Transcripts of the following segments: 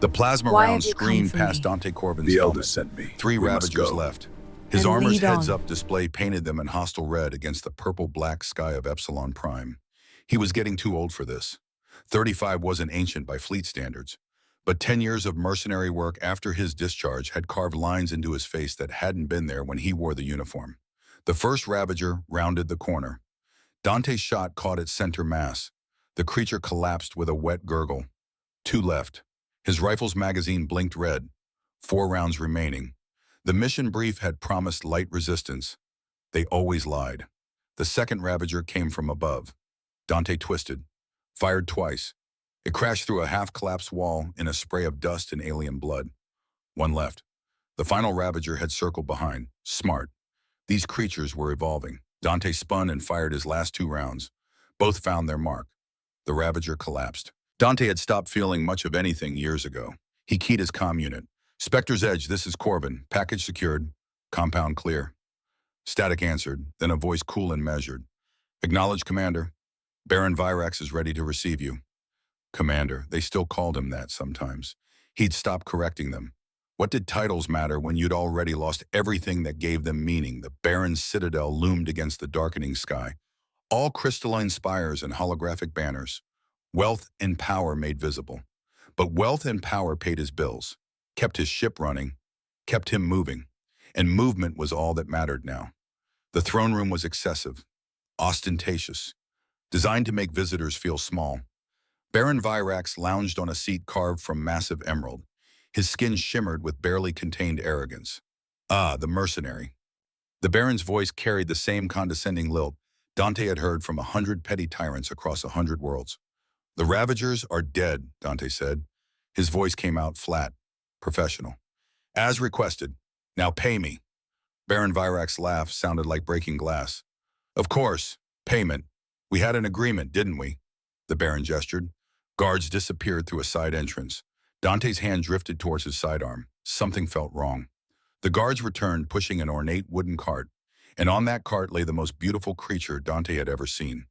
The plasma Why round have you come screamed for past me? Dante Corbin's The helmet. Elder sent me. 3 We must Ravagers go. left. His Then armor's lead on. heads-up display painted them in hostile red against the purple-black sky of Epsilon Prime. He was getting too old for this. 35 wasn't ancient by fleet standards, but 10 years of mercenary work after his discharge had carved lines into his face that hadn't been there when he wore the uniform. The first Ravager rounded the corner. Dante's shot caught its center mass. The creature collapsed with a wet gurgle. 2 left. His rifle's magazine blinked red. 4 rounds remaining. The mission brief had promised light resistance. They always lied. The second Ravager came from above. Dante twisted, fired twice. It crashed through a half-collapsed wall in a spray of dust and alien blood. 1 left. The final Ravager had circled behind. Smart. These creatures were evolving. Dante spun and fired his last 2 rounds. Both found their mark. The Ravager collapsed. Dante had stopped feeling much of anything years ago. He keyed his comm unit. Spectre's Edge, this is Corbin. Package secured. Compound clear. Static answered, then a voice cool and measured. Acknowledge, Commander. Baron Virax is ready to receive you. Commander, they still called him that sometimes. He'd stopped correcting them. What did titles matter when you'd already lost everything that gave them meaning? The Baron's citadel loomed against the darkening sky. All crystalline spires and holographic banners. Wealth and power made visible. But wealth and power paid his bills, kept his ship running, kept him moving. And movement was all that mattered now. The throne room was excessive, ostentatious, designed to make visitors feel small. Baron Virax lounged on a seat carved from massive emerald. His skin shimmered with barely contained arrogance. Ah, the mercenary. The Baron's voice carried the same condescending lilt Dante had heard from 100 petty tyrants across 100 worlds. The Ravagers are dead, Dante said. His voice came out flat, professional. As requested. Now pay me. Baron Virax's laugh sounded like breaking glass. Of course, payment. We had an agreement, didn't we? The Baron gestured. Guards disappeared through a side entrance. Dante's hand drifted towards his sidearm. Something felt wrong. The guards returned, pushing an ornate wooden cart, and on that cart lay the most beautiful creature Dante had ever seen.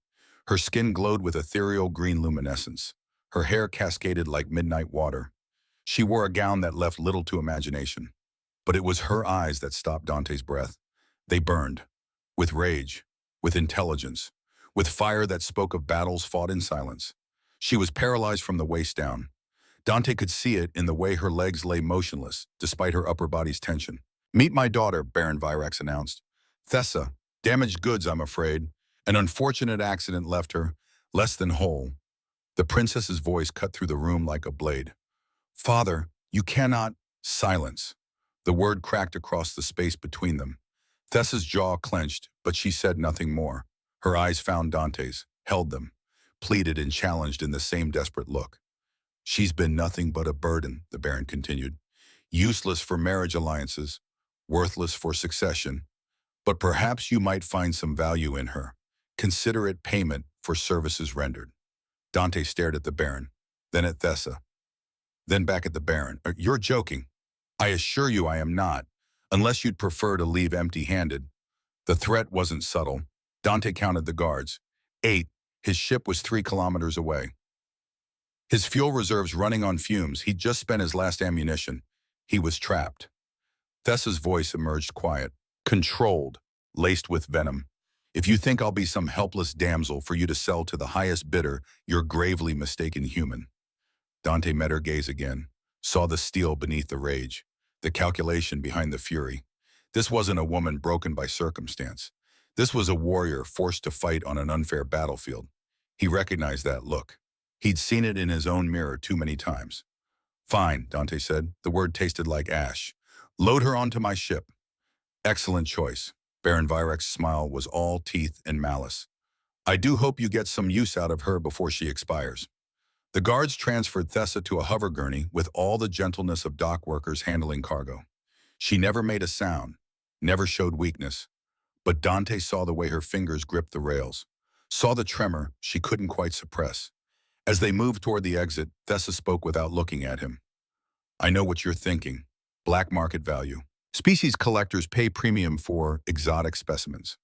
Her skin glowed with ethereal green luminescence. Her hair cascaded like midnight water. She wore a gown that left little to imagination. But it was her eyes that stopped Dante's breath. They burned, with rage, with intelligence, with fire that spoke of battles fought in silence. She was paralyzed from the waist down. Dante could see it in the way her legs lay motionless, despite her upper body's tension. Meet my daughter, Baron Virax announced. Thessa, damaged goods, I'm afraid. An unfortunate accident left her, less than whole. The princess's voice cut through the room like a blade. Father, you cannot... Silence. The word cracked across the space between them. Thessa's jaw clenched, but she said nothing more. Her eyes found Dante's, held them, pleaded and challenged in the same desperate look. She's been nothing but a burden, the Baron continued. Useless for marriage alliances, worthless for succession. But perhaps you might find some value in her. Consider it payment for services rendered. Dante stared at the Baron, then at Thessa, then back at the Baron. You're joking. I assure you I am not, unless you'd prefer to leave empty-handed. The threat wasn't subtle. Dante counted the guards. 8. His ship was 3 kilometers away. His fuel reserves running on fumes. He'd just spent his last ammunition. He was trapped. Thessa's voice emerged quiet, controlled, laced with venom. If you think I'll be some helpless damsel for you to sell to the highest bidder, you're gravely mistaken human. Dante met her gaze again, saw the steel beneath the rage, the calculation behind the fury. This wasn't a woman broken by circumstance. This was a warrior forced to fight on an unfair battlefield. He recognized that look. He'd seen it in his own mirror too many times. Fine, Dante said. The word tasted like ash. Load her onto my ship. Excellent choice. Baron Virax's smile was all teeth and malice. I do hope you get some use out of her before she expires. The guards transferred Thessa to a hover gurney with all the gentleness of dock workers handling cargo. She never made a sound, never showed weakness. But Dante saw the way her fingers gripped the rails, saw the tremor she couldn't quite suppress. As they moved toward the exit, Thessa spoke without looking at him. I know what you're thinking. Black market value. Species collectors pay premium for exotic specimens,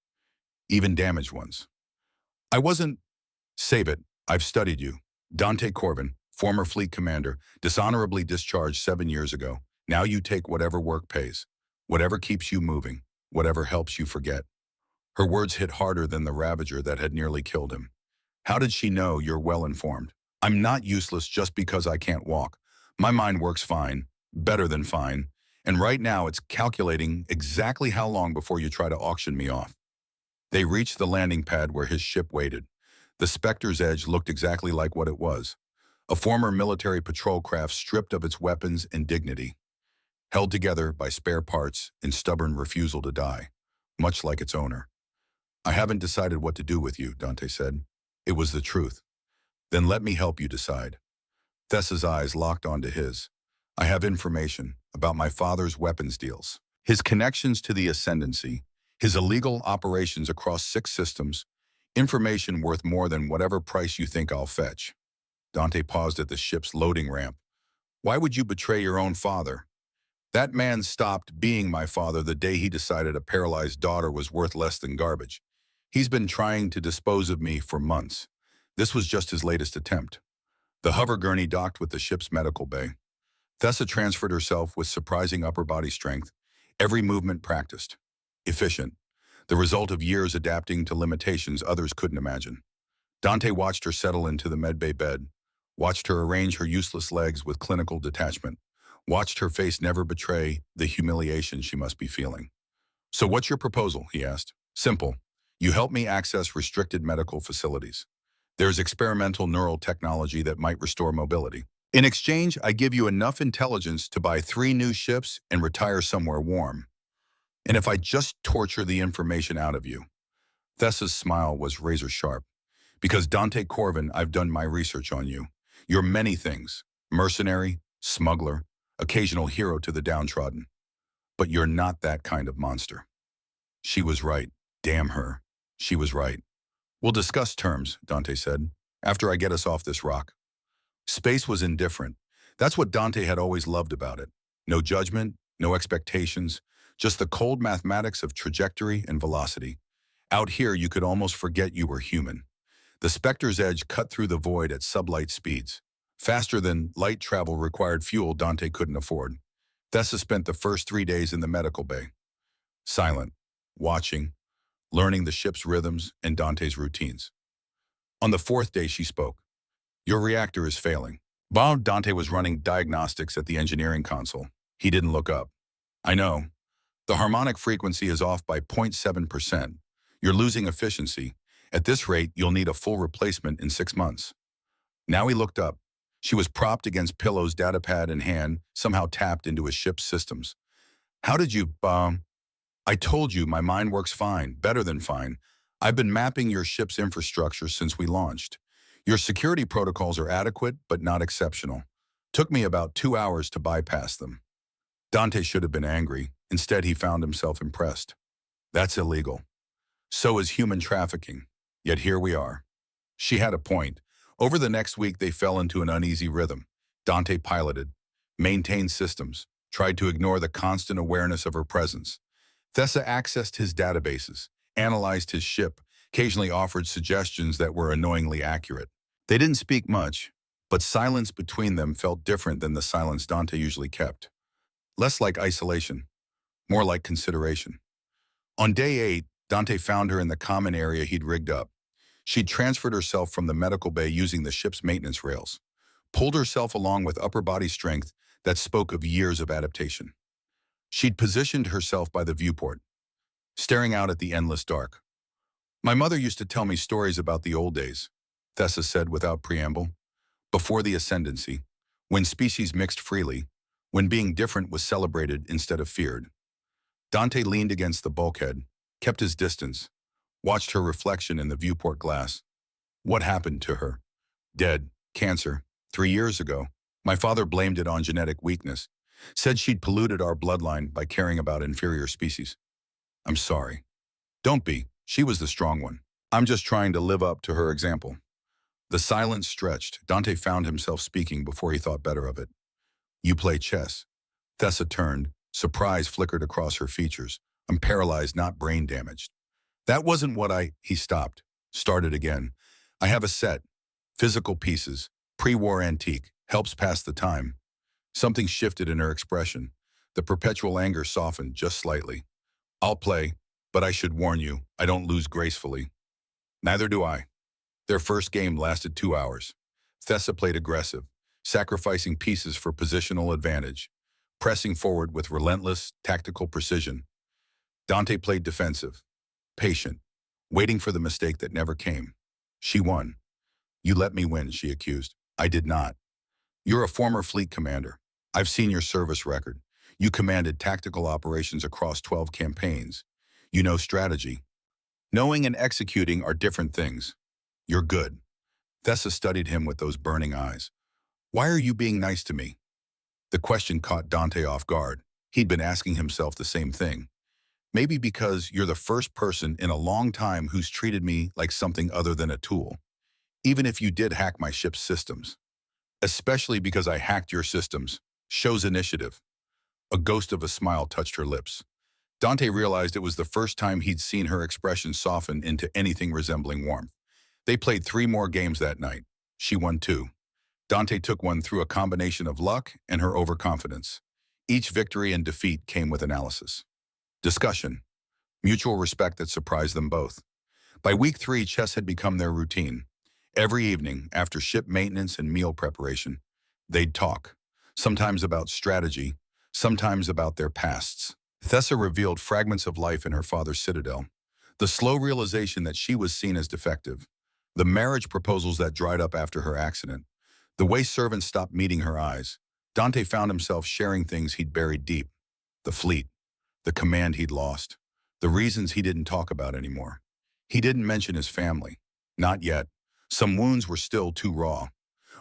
even damaged ones. I wasn't... Save it. I've studied you. Dante Corbin, former fleet commander, dishonorably discharged 7 years ago. Now you take whatever work pays, whatever keeps you moving, whatever helps you forget. Her words hit harder than the ravager that had nearly killed him. How did she know you're well informed? I'm not useless just because I can't walk. My mind works fine, better than fine, and right now it's calculating exactly how long before you try to auction me off. They reached the landing pad where his ship waited. The Spectre's edge looked exactly like what it was. A former military patrol craft stripped of its weapons and dignity, held together by spare parts and stubborn refusal to die, much like its owner. I haven't decided what to do with you, Dante said. It was the truth. Then let me help you decide. Thessa's eyes locked onto his. I have information about my father's weapons deals, his connections to the Ascendancy, his illegal operations across 6 systems, information worth more than whatever price you think I'll fetch. Dante paused at the ship's loading ramp. Why would you betray your own father? That man stopped being my father the day he decided a paralyzed daughter was worth less than garbage. He's been trying to dispose of me for months. This was just his latest attempt. The hover gurney docked with the ship's medical bay. Thessa transferred herself with surprising upper body strength, every movement practiced. Efficient, the result of years adapting to limitations others couldn't imagine. Dante watched her settle into the medbay bed, watched her arrange her useless legs with clinical detachment, watched her face never betray the humiliation she must be feeling. So what's your proposal, he asked. Simple. You help me access restricted medical facilities. There's experimental neural technology that might restore mobility. In exchange, I give you enough intelligence to buy 3 new ships and retire somewhere warm. And if I just torture the information out of you. Thessa's smile was razor sharp. Because Dante Corvin, I've done my research on you. You're many things. Mercenary, smuggler, occasional hero to the downtrodden. But you're not that kind of monster. She was right. Damn her. She was right. We'll discuss terms, Dante said, after I get us off this rock. Space was indifferent. That's what Dante had always loved about it. No judgment, no expectations, just the cold mathematics of trajectory and velocity. Out here, you could almost forget you were human. The Spectre's edge cut through the void at sublight speeds. Faster than light travel required fuel Dante couldn't afford. Thessa spent the first 3 days in the medical bay. Silent, watching, learning the ship's rhythms and Dante's routines. On the 4th day, she spoke. Your reactor is failing. While Dante was running diagnostics at the engineering console, he didn't look up. I know. The harmonic frequency is off by 0.7%. You're losing efficiency. At this rate, you'll need a full replacement in 6 months. Now he looked up. She was propped against pillows, datapad in hand, somehow tapped into his ship's systems. How did you, I told you my mind works fine, better than fine. I've been mapping your ship's infrastructure since we launched. Your security protocols are adequate, but not exceptional. Took me about 2 hours to bypass them. Dante should have been angry. Instead, he found himself impressed. That's illegal. So is human trafficking. Yet here we are. She had a point. Over the next week, they fell into an uneasy rhythm. Dante piloted, maintained systems, tried to ignore the constant awareness of her presence. Thessa accessed his databases, analyzed his ship, occasionally offered suggestions that were annoyingly accurate. They didn't speak much, but silence between them felt different than the silence Dante usually kept. Less like isolation, more like consideration. On day 8, Dante found her in the common area he'd rigged up. She'd transferred herself from the medical bay using the ship's maintenance rails, pulled herself along with upper body strength that spoke of years of adaptation. She'd positioned herself by the viewport, staring out at the endless dark. My mother used to tell me stories about the old days, Thessa said without preamble. Before the Ascendancy, when species mixed freely, when being different was celebrated instead of feared. Dante leaned against the bulkhead, kept his distance, watched her reflection in the viewport glass. What happened to her? Dead, cancer, 3 years ago. My father blamed it on genetic weakness, said she'd polluted our bloodline by caring about inferior species. I'm sorry. Don't be. She was the strong one. I'm just trying to live up to her example. The silence stretched. Dante found himself speaking before he thought better of it. You play chess. Thessa turned. Surprise flickered across her features. I'm paralyzed, not brain damaged. That wasn't what he stopped. Started again. I have a set. Physical pieces. Pre-war antique. Helps pass the time. Something shifted in her expression. The perpetual anger softened just slightly. I'll play, but I should warn you, I don't lose gracefully. Neither do I. Their first game lasted 2 hours. Thessa played aggressive, sacrificing pieces for positional advantage, pressing forward with relentless, tactical precision. Dante played defensive, patient, waiting for the mistake that never came. She won. You let me win, she accused. I did not. You're a former fleet commander. I've seen your service record. You commanded tactical operations across 12 campaigns. You know strategy. Knowing and executing are different things. You're good. Thessa studied him with those burning eyes. Why are you being nice to me? The question caught Dante off guard. He'd been asking himself the same thing. Maybe because you're the first person in a long time who's treated me like something other than a tool. Even if you did hack my ship's systems. Especially because I hacked your systems. Shows initiative. A ghost of a smile touched her lips. Dante realized it was the first time he'd seen her expression soften into anything resembling warmth. They played 3 more games that night. She won 2. Dante took one through a combination of luck and her overconfidence. Each victory and defeat came with analysis. Discussion. Mutual respect that surprised them both. By week 3, chess had become their routine. Every evening, after ship maintenance and meal preparation, they'd talk. Sometimes about strategy, sometimes about their pasts. Thessa revealed fragments of life in her father's citadel. The slow realization that she was seen as defective. The marriage proposals that dried up after her accident. The way servants stopped meeting her eyes. Dante found himself sharing things he'd buried deep. The fleet. The command he'd lost. The reasons he didn't talk about anymore. He didn't mention his family. Not yet. Some wounds were still too raw.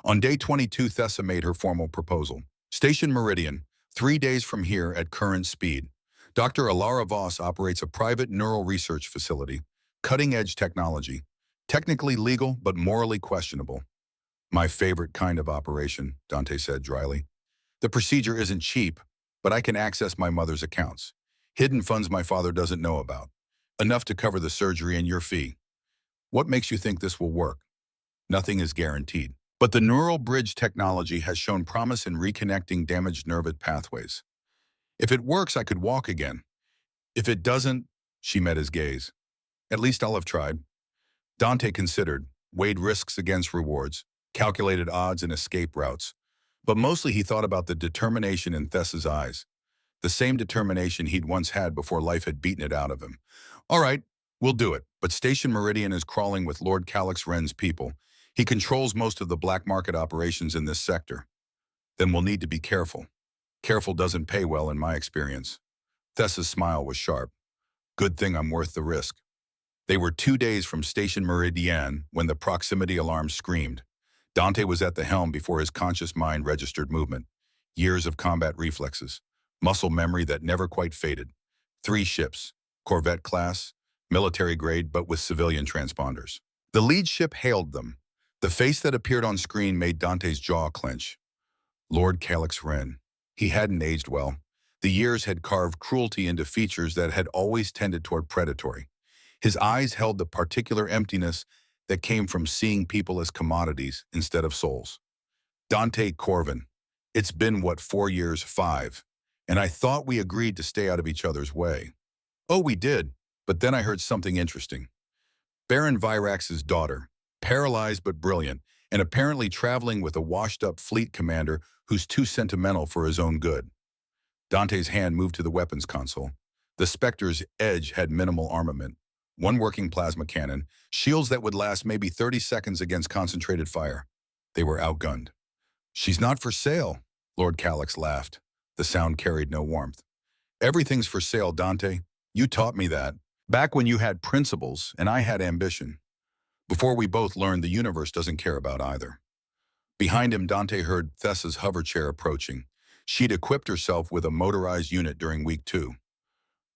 On day 22, Thessa made her formal proposal. Station Meridian, 3 days from here at current speed. Dr. Alara Voss operates a private neural research facility. Cutting-edge technology. Technically legal, but morally questionable. My favorite kind of operation, Dante said dryly. The procedure isn't cheap, but I can access my mother's accounts. Hidden funds my father doesn't know about. Enough to cover the surgery and your fee. What makes you think this will work? Nothing is guaranteed. But the neural bridge technology has shown promise in reconnecting damaged nerve pathways. If it works, I could walk again. If it doesn't, she met his gaze. At least I'll have tried. Dante considered, weighed risks against rewards, calculated odds and escape routes. But mostly he thought about the determination in Thessa's eyes. The same determination he'd once had before life had beaten it out of him. All right, we'll do it. But Station Meridian is crawling with Lord Calix Wren's people. He controls most of the black market operations in this sector. Then we'll need to be careful. Careful doesn't pay well in my experience. Thessa's smile was sharp. Good thing I'm worth the risk. They were 2 days from Station Meridian when the proximity alarm screamed. Dante was at the helm before his conscious mind registered movement. Years of combat reflexes. Muscle memory that never quite faded. 3 ships, Corvette class, military grade but with civilian transponders. The lead ship hailed them. The face that appeared on screen made Dante's jaw clench. Lord Calix Wren. He hadn't aged well. The years had carved cruelty into features that had always tended toward predatory. His eyes held the particular emptiness that came from seeing people as commodities instead of souls. Dante Corvin. It's been, 4 years? 5. And I thought we agreed to stay out of each other's way. Oh, we did, but then I heard something interesting. Baron Virax's daughter, paralyzed but brilliant, and apparently traveling with a washed-up fleet commander who's too sentimental for his own good. Dante's hand moved to the weapons console. The Spectre's Edge had minimal armament. 1 working plasma cannon, shields that would last maybe 30 seconds against concentrated fire. They were outgunned. She's not for sale, Lord Calix laughed. The sound carried no warmth. Everything's for sale, Dante. You taught me that. Back when you had principles and I had ambition. Before we both learned the universe doesn't care about either. Behind him, Dante heard Thessa's hover chair approaching. She'd equipped herself with a motorized unit during week 2.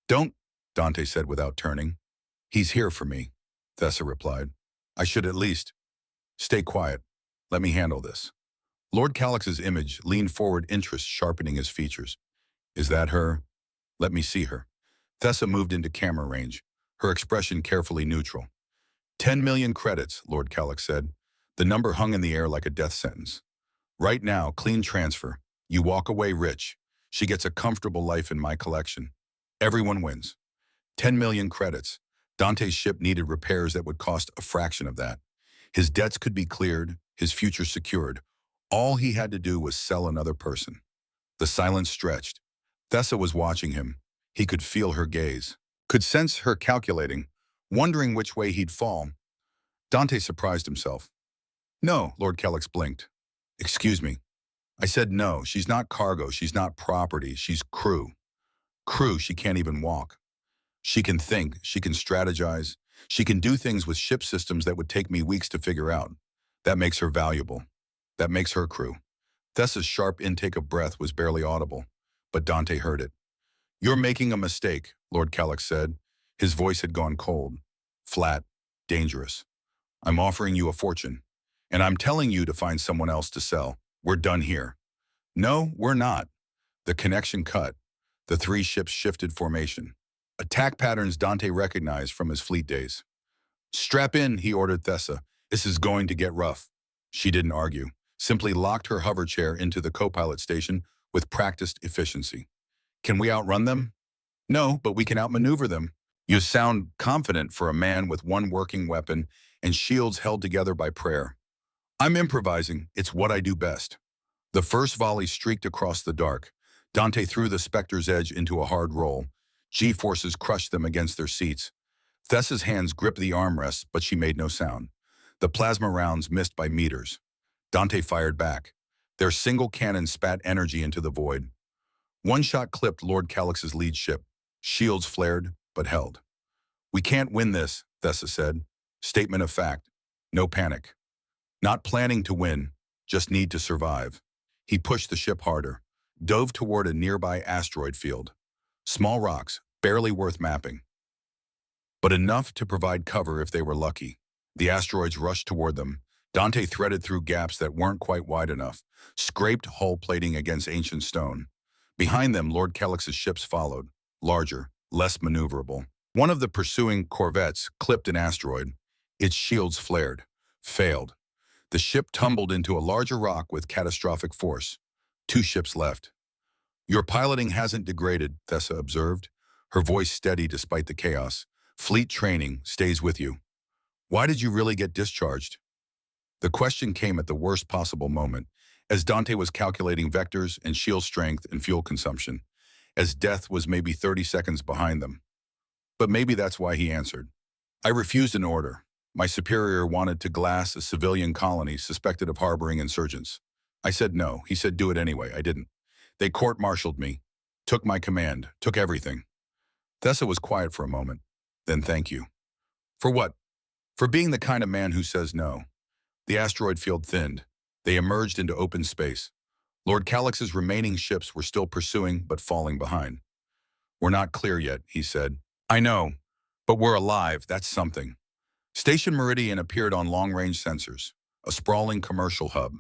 Don't, Dante said without turning. He's here for me, Thessa replied. I should at least. Stay quiet. Let me handle this. Lord Calix's image leaned forward, interest sharpening his features. Is that her? Let me see her. Thessa moved into camera range, her expression carefully neutral. 10 million credits, Lord Calix said. The number hung in the air like a death sentence. Right now, clean transfer. You walk away rich. She gets a comfortable life in my collection. Everyone wins. 10 million credits. Dante's ship needed repairs that would cost a fraction of that. His debts could be cleared, his future secured. All he had to do was sell another person. The silence stretched. Thessa was watching him. He could feel her gaze, could sense her calculating, wondering which way he'd fall. Dante surprised himself. No, Lord Kellex blinked. Excuse me. I said no, she's not cargo, she's not property, she's crew. Crew, she can't even walk. She can think, she can strategize, she can do things with ship systems that would take me weeks to figure out. That makes her valuable. That makes her crew. Thessa's sharp intake of breath was barely audible, but Dante heard it. You're making a mistake, Lord Kellex said. His voice had gone cold, flat, dangerous. I'm offering you a fortune, and I'm telling you to find someone else to sell. We're done here. No, we're not. The connection cut. The three ships shifted formation. Attack patterns Dante recognized from his fleet days. Strap in, he ordered Thessa. This is going to get rough. She didn't argue, simply locked her hover chair into the co-pilot station with practiced efficiency. Can we outrun them? No, but we can outmaneuver them. You sound confident for a man with one working weapon and shields held together by prayer. I'm improvising. It's what I do best. The first volley streaked across the dark. Dante threw the Spectre's edge into a hard roll. G-forces crushed them against their seats. Thessa's hands gripped the armrests, but she made no sound. The plasma rounds missed by meters. Dante fired back. Their single cannon spat energy into the void. One shot clipped Lord Callix's lead ship. Shields flared, but held. We can't win this, Thessa said. Statement of fact. No panic. Not planning to win, just need to survive. He pushed the ship harder, dove toward a nearby asteroid field. Small rocks, barely worth mapping, but enough to provide cover if they were lucky. The asteroids rushed toward them. Dante threaded through gaps that weren't quite wide enough, scraped hull plating against ancient stone. Behind them, Lord Callix's ships followed, larger, less maneuverable. One of the pursuing corvettes clipped an asteroid. Its shields flared, failed. The ship tumbled into a larger rock with catastrophic force. Two ships left. Your piloting hasn't degraded, Thessa observed, her voice steady despite the chaos. Fleet training stays with you. Why did you really get discharged? The question came at the worst possible moment, as Dante was calculating vectors and shield strength and fuel consumption, as death was maybe 30 seconds behind them. But maybe that's why he answered. I refused an order. My superior wanted to glass a civilian colony suspected of harboring insurgents. I said no. He said do it anyway. I didn't. They court-martialed me, took my command, took everything. Thessa was quiet for a moment. Then thank you. For what? For being the kind of man who says no. The asteroid field thinned. They emerged into open space. Lord Callix's remaining ships were still pursuing, but falling behind. We're not clear yet, he said. I know, but we're alive. That's something. Station Meridian appeared on long-range sensors, a sprawling commercial hub.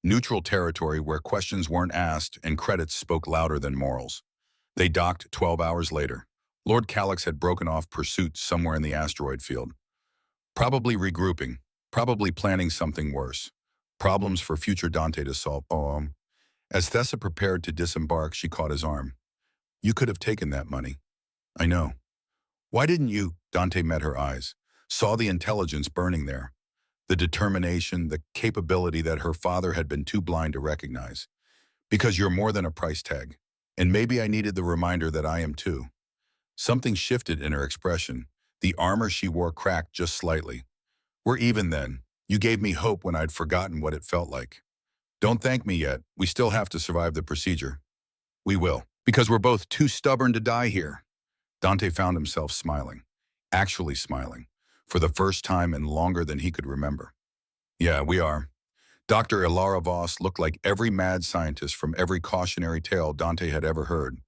Neutral territory where questions weren't asked and credits spoke louder than morals. They docked 12 hours later. Lord Callix had broken off pursuit somewhere in the asteroid field. Probably regrouping, probably planning something worse. Problems for future Dante to solve. As Thessa prepared to disembark, she caught his arm. You could have taken that money. I know. Why didn't you? Dante met her eyes, saw the intelligence burning there. The determination, the capability that her father had been too blind to recognize. Because you're more than a price tag. And maybe I needed the reminder that I am too. Something shifted in her expression. The armor she wore cracked just slightly. We're even then. You gave me hope when I'd forgotten what it felt like. Don't thank me yet. We still have to survive the procedure. We will. Because we're both too stubborn to die here. Dante found himself smiling. Actually smiling. For the first time and longer than he could remember. Yeah, we are. Dr. Ilara Voss looked like every mad scientist from every cautionary tale Dante had ever heard.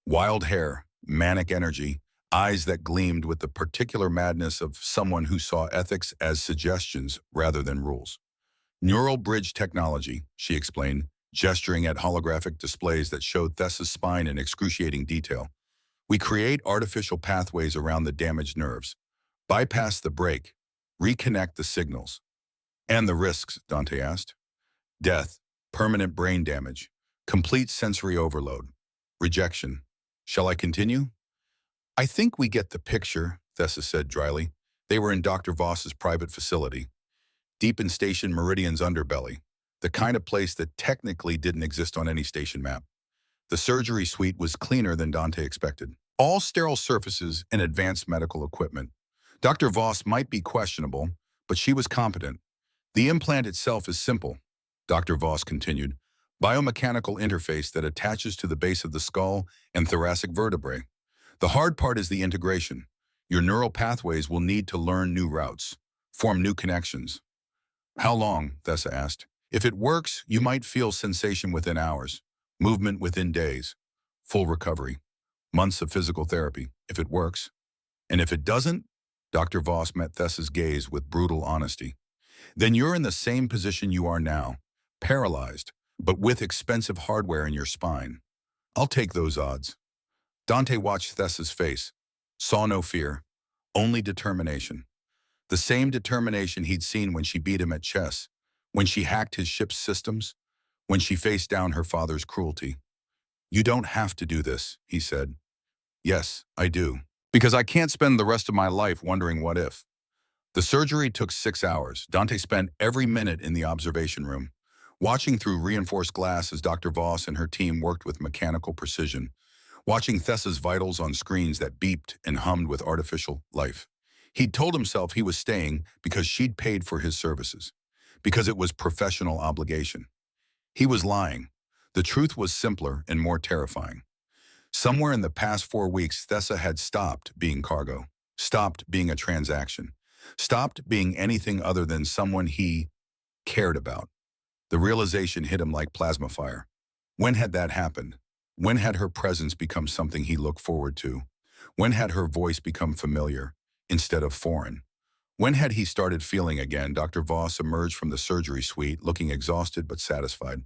Wild hair, manic energy, eyes that gleamed with the particular madness of someone who saw ethics as suggestions rather than rules. Neural bridge technology, she explained, gesturing at holographic displays that showed Thessa's spine in excruciating detail. We create artificial pathways around the damaged nerves. Bypass the brake, reconnect the signals. And the risks, Dante asked. Death, permanent brain damage, complete sensory overload, rejection. Shall I continue? I think we get the picture, Thessa said dryly. They were in Dr. Voss's private facility, deep in Station Meridian's underbelly, the kind of place that technically didn't exist on any station map. The surgery suite was cleaner than Dante expected. All sterile surfaces and advanced medical equipment. Dr. Voss might be questionable, but she was competent. The implant itself is simple, Dr. Voss continued. Biomechanical interface that attaches to the base of the skull and thoracic vertebrae. The hard part is the integration. Your neural pathways will need to learn new routes, form new connections. How long? Thessa asked. If it works, you might feel sensation within hours, movement within days, full recovery, months of physical therapy, if it works. And if it doesn't, Dr. Voss met Thessa's gaze with brutal honesty. Then you're in the same position you are now, paralyzed, but with expensive hardware in your spine. I'll take those odds. Dante watched Thessa's face, saw no fear, only determination. The same determination he'd seen when she beat him at chess, when she hacked his ship's systems, when she faced down her father's cruelty. You don't have to do this, he said. Yes, I do. Because I can't spend the rest of my life wondering what if. The surgery took 6 hours. Dante spent every minute in the observation room, watching through reinforced glass as Dr. Voss and her team worked with mechanical precision, watching Thessa's vitals on screens that beeped and hummed with artificial life. He'd told himself he was staying because she'd paid for his services, because it was professional obligation. He was lying. The truth was simpler and more terrifying. Somewhere in the past 4 weeks, Thessa had stopped being cargo, stopped being a transaction, stopped being anything other than someone he cared about. The realization hit him like plasma fire. When had that happened? When had her presence become something he looked forward to? When had her voice become familiar instead of foreign? When had he started feeling again? Dr. Voss emerged from the surgery suite, looking exhausted but satisfied.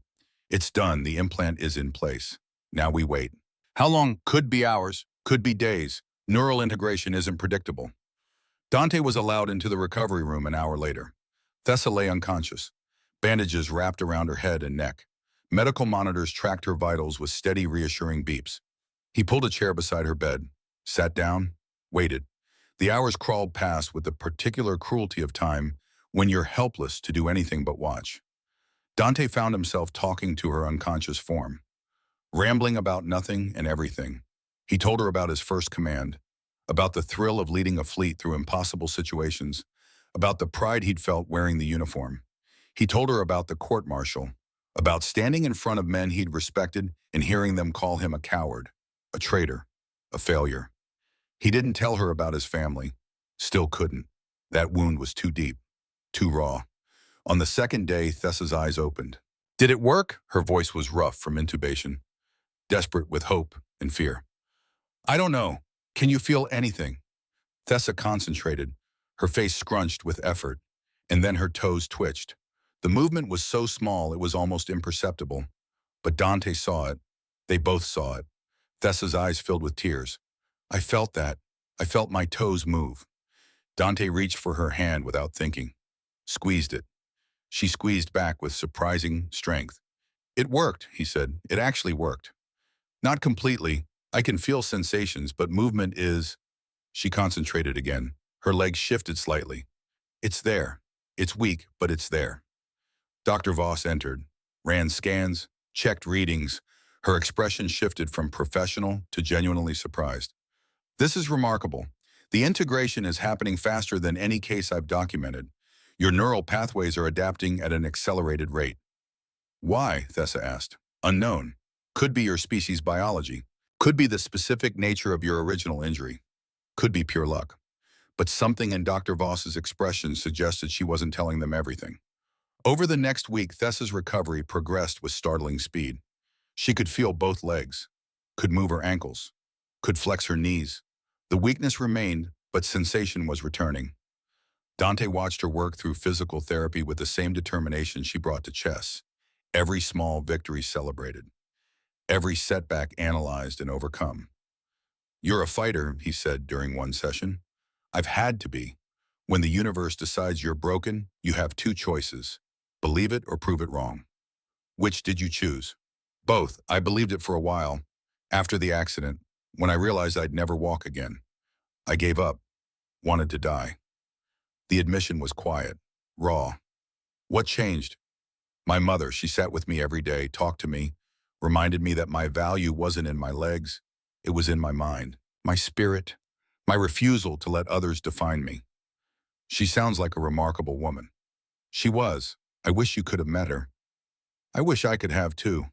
It's done. The implant is in place. Now we wait. How long? Could be hours, could be days. Neural integration isn't predictable. Dante was allowed into the recovery room an hour later. Thessa lay unconscious, bandages wrapped around her head and neck. Medical monitors tracked her vitals with steady, reassuring beeps. He pulled a chair beside her bed, sat down, waited. The hours crawled past with the particular cruelty of time when you're helpless to do anything but watch. Dante found himself talking to her unconscious form, rambling about nothing and everything. He told her about his first command, about the thrill of leading a fleet through impossible situations, about the pride he'd felt wearing the uniform. He told her about the court-martial, about standing in front of men he'd respected and hearing them call him a coward, a traitor, a failure. He didn't tell her about his family, still couldn't. That wound was too deep, too raw. On the second day, Thessa's eyes opened. Did it work? Her voice was rough from intubation, desperate with hope and fear. I don't know. Can you feel anything? Thessa concentrated, her face scrunched with effort, and then her toes twitched. The movement was so small it was almost imperceptible. But Dante saw it. They both saw it. Thessa's eyes filled with tears. I felt that. I felt my toes move. Dante reached for her hand without thinking, squeezed it. She squeezed back with surprising strength. It worked, he said. It actually worked. Not completely. I can feel sensations, but movement is... She concentrated again. Her legs shifted slightly. It's there. It's weak, but it's there. Dr. Voss entered, ran scans, checked readings. Her expression shifted from professional to genuinely surprised. This is remarkable. The integration is happening faster than any case I've documented. Your neural pathways are adapting at an accelerated rate. Why? Thessa asked. Unknown. Could be your species biology. Could be the specific nature of your original injury. Could be pure luck. But something in Dr. Voss's expression suggested she wasn't telling them everything. Over the next week, Thessa's recovery progressed with startling speed. She could feel both legs, could move her ankles, could flex her knees. The weakness remained, but sensation was returning. Dante watched her work through physical therapy with the same determination she brought to chess. Every small victory celebrated. Every setback analyzed and overcome. You're a fighter, he said during one session. I've had to be. When the universe decides you're broken, you have two choices. Believe it or prove it wrong. Which did you choose? Both. I believed it for a while. After the accident, when I realized I'd never walk again, I gave up, wanted to die. The admission was quiet, raw. What changed? My mother, she sat with me every day, talked to me, reminded me that my value wasn't in my legs, it was in my mind, my spirit, my refusal to let others define me. She sounds like a remarkable woman. She was. I wish you could have met her. I wish I could have too.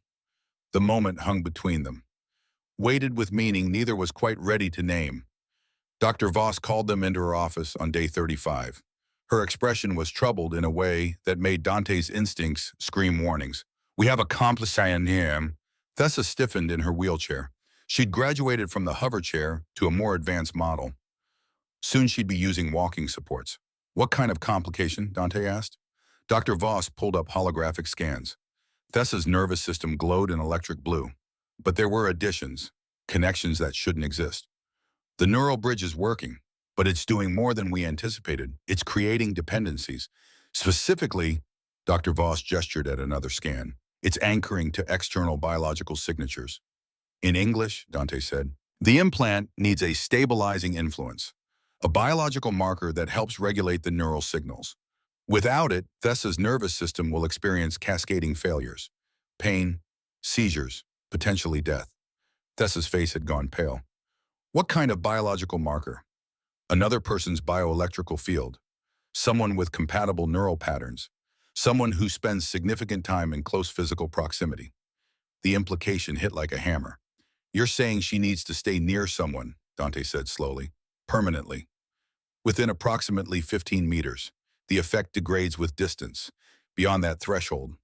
The moment hung between them. Weighted with meaning neither was quite ready to name. Dr. Voss called them into her office on day 35. Her expression was troubled in a way that made Dante's instincts scream warnings. We have a complice in him. Thessa stiffened in her wheelchair. She'd graduated from the hover chair to a more advanced model. Soon she'd be using walking supports. What kind of complication? Dante asked. Dr. Voss pulled up holographic scans. Thessa's nervous system glowed in electric blue. But there were additions, connections that shouldn't exist. The neural bridge is working, but it's doing more than we anticipated. It's creating dependencies. Specifically, Dr. Voss gestured at another scan. It's anchoring to external biological signatures. In English, Dante said, the implant needs a stabilizing influence, a biological marker that helps regulate the neural signals. Without it, Thessa's nervous system will experience cascading failures, pain, seizures, potentially death. Thessa's face had gone pale. What kind of biological marker? Another person's bioelectrical field, someone with compatible neural patterns, someone who spends significant time in close physical proximity. The implication hit like a hammer. You're saying she needs to stay near someone, Dante said slowly, permanently. Within approximately 15 meters, the effect degrades with distance. Beyond that threshold,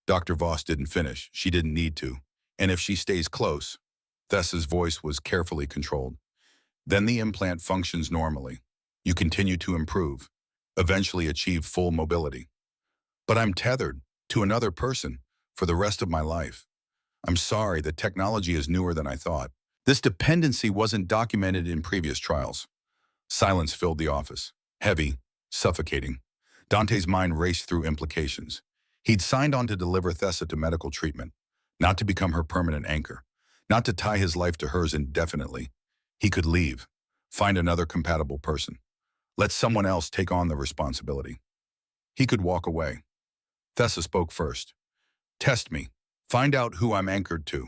Dr. Voss didn't finish. She didn't need to. And if she stays close, Thessa's voice was carefully controlled. Then the implant functions normally. You continue to improve, eventually achieve full mobility. But I'm tethered to another person for the rest of my life. I'm sorry, the technology is newer than I thought. This dependency wasn't documented in previous trials. Silence filled the office, heavy, suffocating. Dante's mind raced through implications. He'd signed on to deliver Thessa to medical treatment, not to become her permanent anchor, not to tie his life to hers indefinitely. He could leave, find another compatible person, let someone else take on the responsibility. He could walk away. Thessa spoke first. Test me. Find out who I'm anchored to.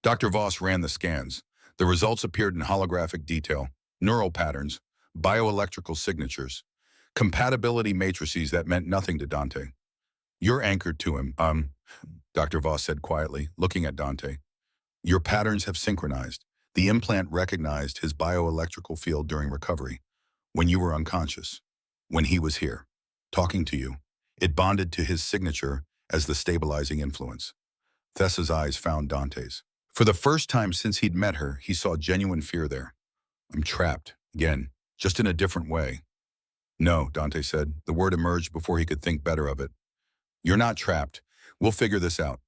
Dr. Voss ran the scans. The results appeared in holographic detail, neural patterns, bioelectrical signatures, compatibility matrices that meant nothing to Dante. You're anchored to him, Dr. Voss said quietly, looking at Dante. Your patterns have synchronized. The implant recognized his bioelectrical field during recovery, when you were unconscious, when he was here, talking to you. It bonded to his signature as the stabilizing influence. Thessa's eyes found Dante's. For the first time since he'd met her, he saw genuine fear there. I'm trapped, again, just in a different way. No, Dante said. The word emerged before he could think better of it. You're not trapped. We'll figure this out.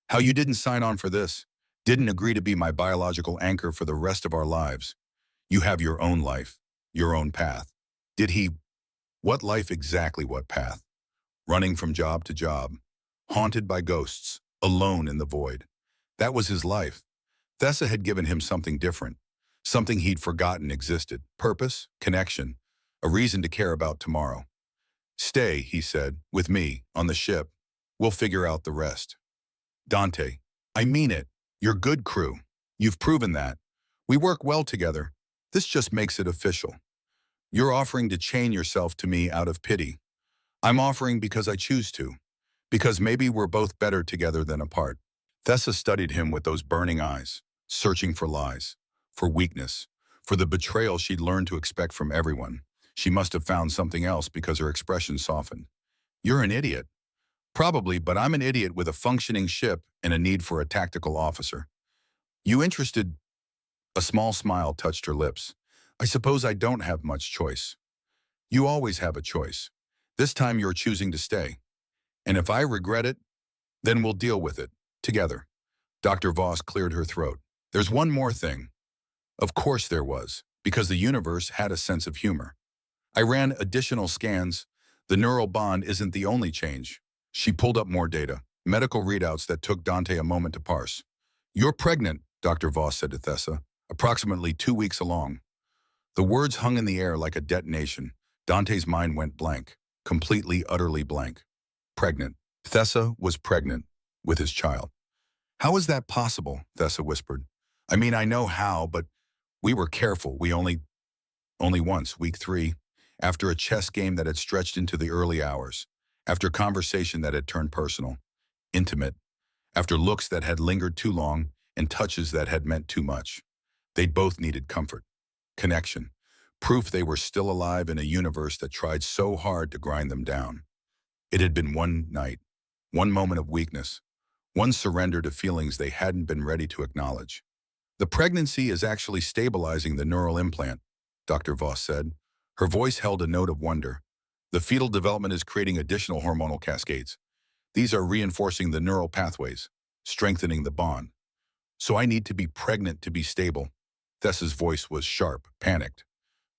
How you didn't sign on for this, didn't agree to be my biological anchor for the rest of our lives. You have your own life, your own path. Did he? What life exactly? What path? Running from job to job, haunted by ghosts, alone in the void. That was his life. Thessa had given him something different, something he'd forgotten existed. Purpose, connection, a reason to care about tomorrow. Stay, he said, with me, on the ship. We'll figure out the rest. Dante, I mean it. You're good crew. You've proven that. We work well together. This just makes it official. You're offering to chain yourself to me out of pity. I'm offering because I choose to. Because maybe we're both better together than apart. Thessa studied him with those burning eyes, searching for lies, for weakness, for the betrayal she'd learned to expect from everyone. She must have found something else because her expression softened. You're an idiot. Probably, but I'm an idiot with a functioning ship and a need for a tactical officer. You interested? A small smile touched her lips. I suppose I don't have much choice. You always have a choice. This time you're choosing to stay. And if I regret it, then we'll deal with it, together. Dr. Voss cleared her throat. There's one more thing. Of course there was, because the universe had a sense of humor. I ran additional scans. The neural bond isn't the only change. She pulled up more data. medical readouts that took Dante a moment to parse. "You're pregnant," Dr. Voss said to Tessa, "approximately 2 weeks along." The words hung in the air like a detonation. Dante's mind went blank, completely, utterly blank. Pregnant. Tessa was pregnant with his child. "How is that possible?" Tessa whispered. "I mean, I know how, but we were careful. We only once, week 3, after a chess game that had stretched into the early hours, after conversation that had turned personal, intimate, after looks that had lingered too long and touches that had meant too much. They'd both needed comfort, connection, proof they were still alive in a universe that tried so hard to grind them down. It had been one night, one moment of weakness, one surrender to feelings they hadn't been ready to acknowledge. "The pregnancy is actually stabilizing the neural implant," Dr. Voss said. Her voice held a note of wonder. "The fetal development is creating additional hormonal cascades. These are reinforcing the neural pathways, strengthening the bond. So I need to be pregnant to be stable." Tessa's voice was sharp, panicked.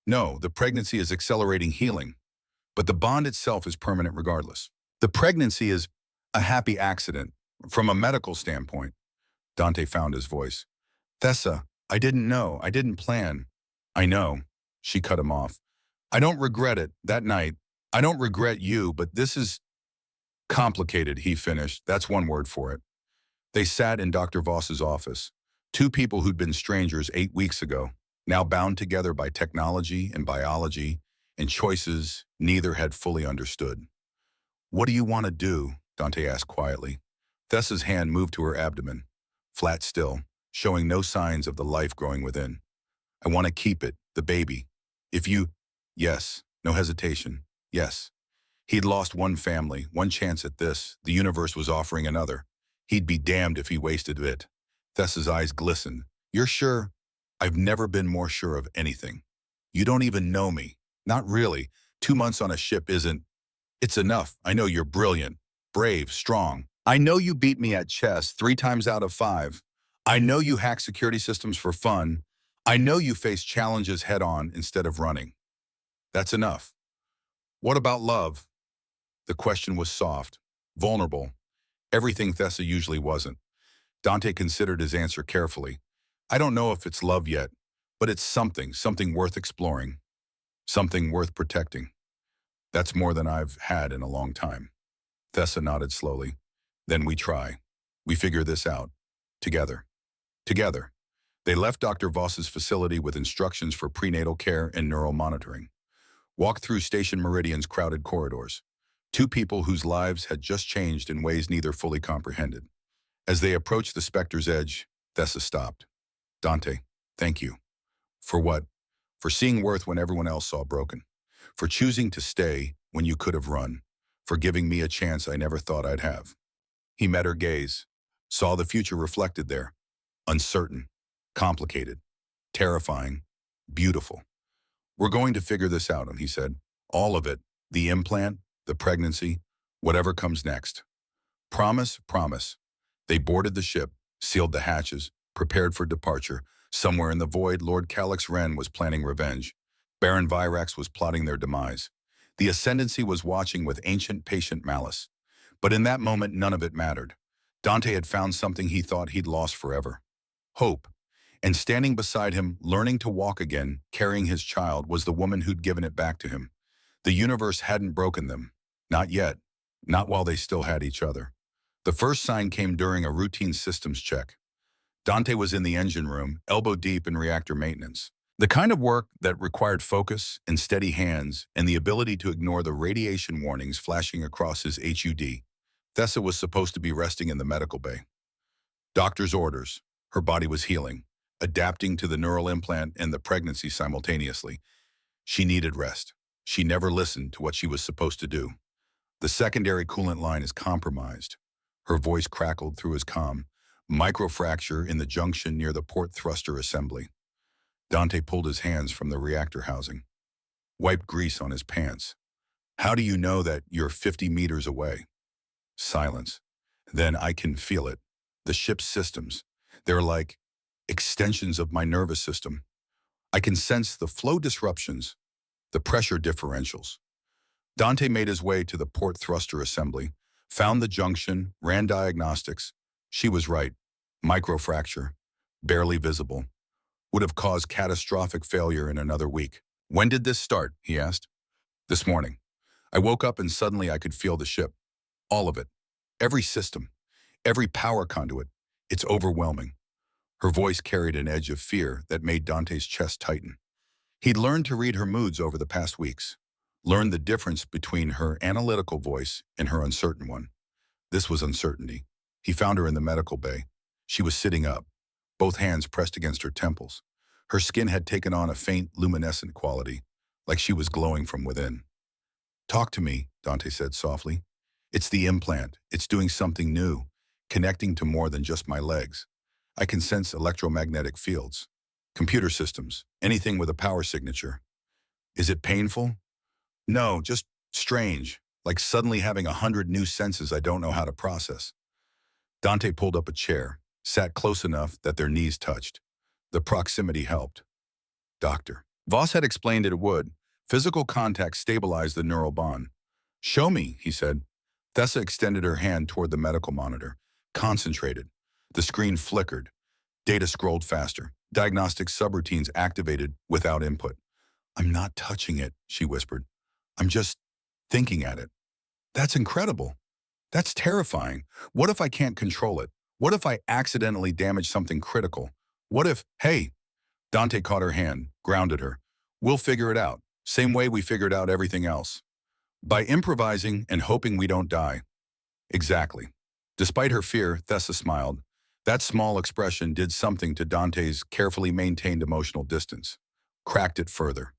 "No, the pregnancy is accelerating healing, but the bond itself is permanent regardless. The pregnancy is a happy accident. From a medical standpoint." Dante found his voice. "Tessa, I didn't know. I didn't plan." "I know." She cut him off. "I don't regret it. That night, I don't regret you, but this is complicated," he finished. "That's one word for it." They sat in Dr. Voss's office. Two people who'd been strangers 8 weeks ago, now bound together by technology and biology and choices neither had fully understood. "What do you want to do?" Dante asked quietly. Tessa's hand moved to her abdomen, flat still, showing no signs of the life growing within. "I want to keep it, the baby. If you—" "Yes." No hesitation. "Yes." He'd lost one family, one chance at this. The universe was offering another. He'd be damned if he wasted it. Tessa's eyes glistened. "You're sure?" "I've never been more sure of anything. You don't even know me." "Not really. 2 months on a ship isn't—" "It's enough. I know you're brilliant, brave, strong. I know you beat me at chess 3 times out of 5. I know you hack security systems for fun. I know you face challenges head-on instead of running. That's enough." "What about love?" The question was soft, vulnerable, everything Thessa usually wasn't. Dante considered his answer carefully. "I don't know if it's love yet, but it's something worth exploring, something worth protecting. That's more than I've had in a long time." Thessa nodded slowly. "Then we try. We figure this out. Together." Together. They left Dr. Voss's facility with instructions for prenatal care and neural monitoring. Walked through Station Meridian's crowded corridors. Two people whose lives had just changed in ways neither fully comprehended. As they approached the Spectre's edge, Thessa stopped. "Dante, thank you." "For what?" "For seeing worth when everyone else saw broken. For choosing to stay when you could have run. For giving me a chance I never thought I'd have." He met her gaze, saw the future reflected there. Uncertain, complicated, terrifying, beautiful. "We're going to figure this out," he said. "All of it. The implant, the pregnancy, whatever comes next. Promise, promise." They boarded the ship, sealed the hatches, prepared for departure. Somewhere in the void, Lord Calix Wren was planning revenge. Baron Virax was plotting their demise. The Ascendancy was watching with ancient, patient malice. But in that moment, none of it mattered. Dante had found something he thought he'd lost forever. Hope. And standing beside him, learning to walk again, carrying his child, was the woman who'd given it back to him. The universe hadn't broken them. Not yet. Not while they still had each other. The first sign came during a routine systems check. Dante was in the engine room, elbow deep in reactor maintenance. The kind of work that required focus and steady hands and the ability to ignore the radiation warnings flashing across his HUD. Thessa was supposed to be resting in the medical bay. Doctor's orders. Her body was healing, adapting to the neural implant and the pregnancy simultaneously. She needed rest. She never listened to what she was supposed to do. "The secondary coolant line is compromised." Her voice crackled through his comm. "Microfracture in the junction near the port thruster assembly." Dante pulled his hands from the reactor housing, wiped grease on his pants. "How do you know that you're 50 meters away?" Silence. "Then I can feel it. The ship's systems. They're like extensions of my nervous system. I can sense the flow disruptions, the pressure differentials." Dante made his way to the port thruster assembly, Found the junction, ran diagnostics. She was right. Microfracture, barely visible. Would have caused catastrophic failure in another week. When did this start? He asked. This morning. I woke up and suddenly I could feel the ship. All of it. Every system. Every power conduit. It's overwhelming. Her voice carried an edge of fear that made Dante's chest tighten. He'd learned to read her moods over the past weeks. Learned the difference between her analytical voice and her uncertain one. This was uncertainty. He found her in the medical bay. She was sitting up, both hands pressed against her temples. Her skin had taken on a faint, luminescent quality, like she was glowing from within. Talk to me, Dante said softly. It's the implant. It's doing something new, connecting to more than just my legs. I can sense electromagnetic fields, computer systems, anything with a power signature. Is it painful? No, just strange, like suddenly having 100 new senses I don't know how to process. Dante pulled up a chair, sat close enough that their knees touched. The proximity helped. Doctor. Voss had explained it would. Physical contact stabilized the neural bond. Show me, he said. Thessa extended her hand toward the medical monitor. Concentrated. The screen flickered. Data scrolled faster. Diagnostic subroutines activated without input. I'm not touching it, she whispered. I'm just thinking at it. That's incredible. That's terrifying. What if I can't control it? What if I accidentally damage something critical? What if, hey, Dante caught her hand, grounded her. We'll figure it out, same way we figured out everything else. By improvising and hoping we don't die. Exactly. Despite her fear, Thessa smiled. That small expression did something to Dante's carefully maintained emotional distance. Cracked it further.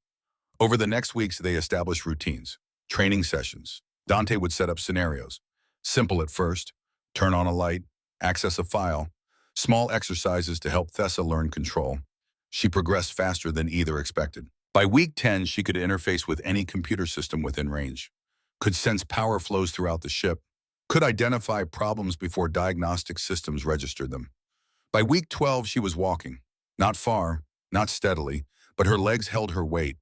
Over the next weeks, they established routines, training sessions. Dante would set up scenarios. Simple at first, turn on a light, access a file, small exercises to help Thessa learn control. She progressed faster than either expected. By week 10, she could interface with any computer system within range, could sense power flows throughout the ship, could identify problems before diagnostic systems registered them. By week 12, she was walking. Not far, not steadily, but her legs held her weight.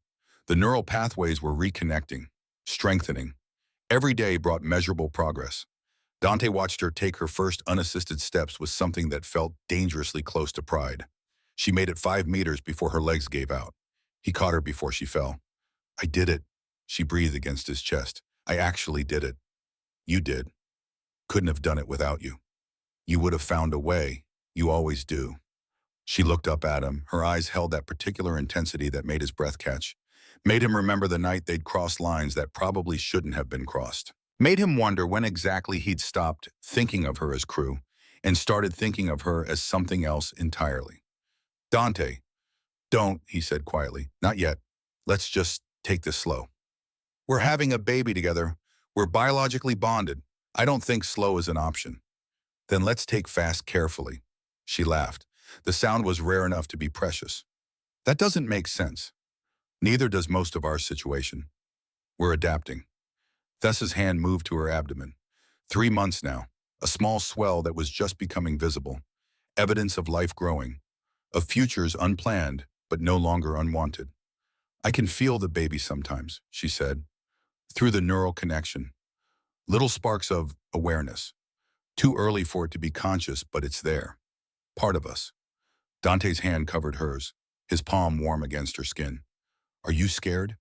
The neural pathways were reconnecting, strengthening. Every day brought measurable progress. Dante watched her take her first unassisted steps with something that felt dangerously close to pride. She made it 5 meters before her legs gave out. He caught her before she fell. I did it, she breathed against his chest. I actually did it. You did. Couldn't have done it without you. You would have found a way. You always do. She looked up at him. Her eyes held that particular intensity that made his breath catch. Made him remember the night they'd crossed lines that probably shouldn't have been crossed. Made him wonder when exactly he'd stopped thinking of her as crew and started thinking of her as something else entirely. Dante, don't, he said quietly. Not yet. Let's just take this slow. We're having a baby together. We're biologically bonded. I don't think slow is an option. Then let's take fast carefully. She laughed. The sound was rare enough to be precious. That doesn't make sense. Neither does most of our situation. We're adapting. Thessa's hand moved to her abdomen. 3 months now. A small swell that was just becoming visible. Evidence of life growing. Of futures unplanned, but no longer unwanted. I can feel the baby sometimes, she said. Through the neural connection. Little sparks of awareness. Too early for it to be conscious, but it's there. Part of us. Dante's hand covered hers, his palm warm against her skin. Are you scared?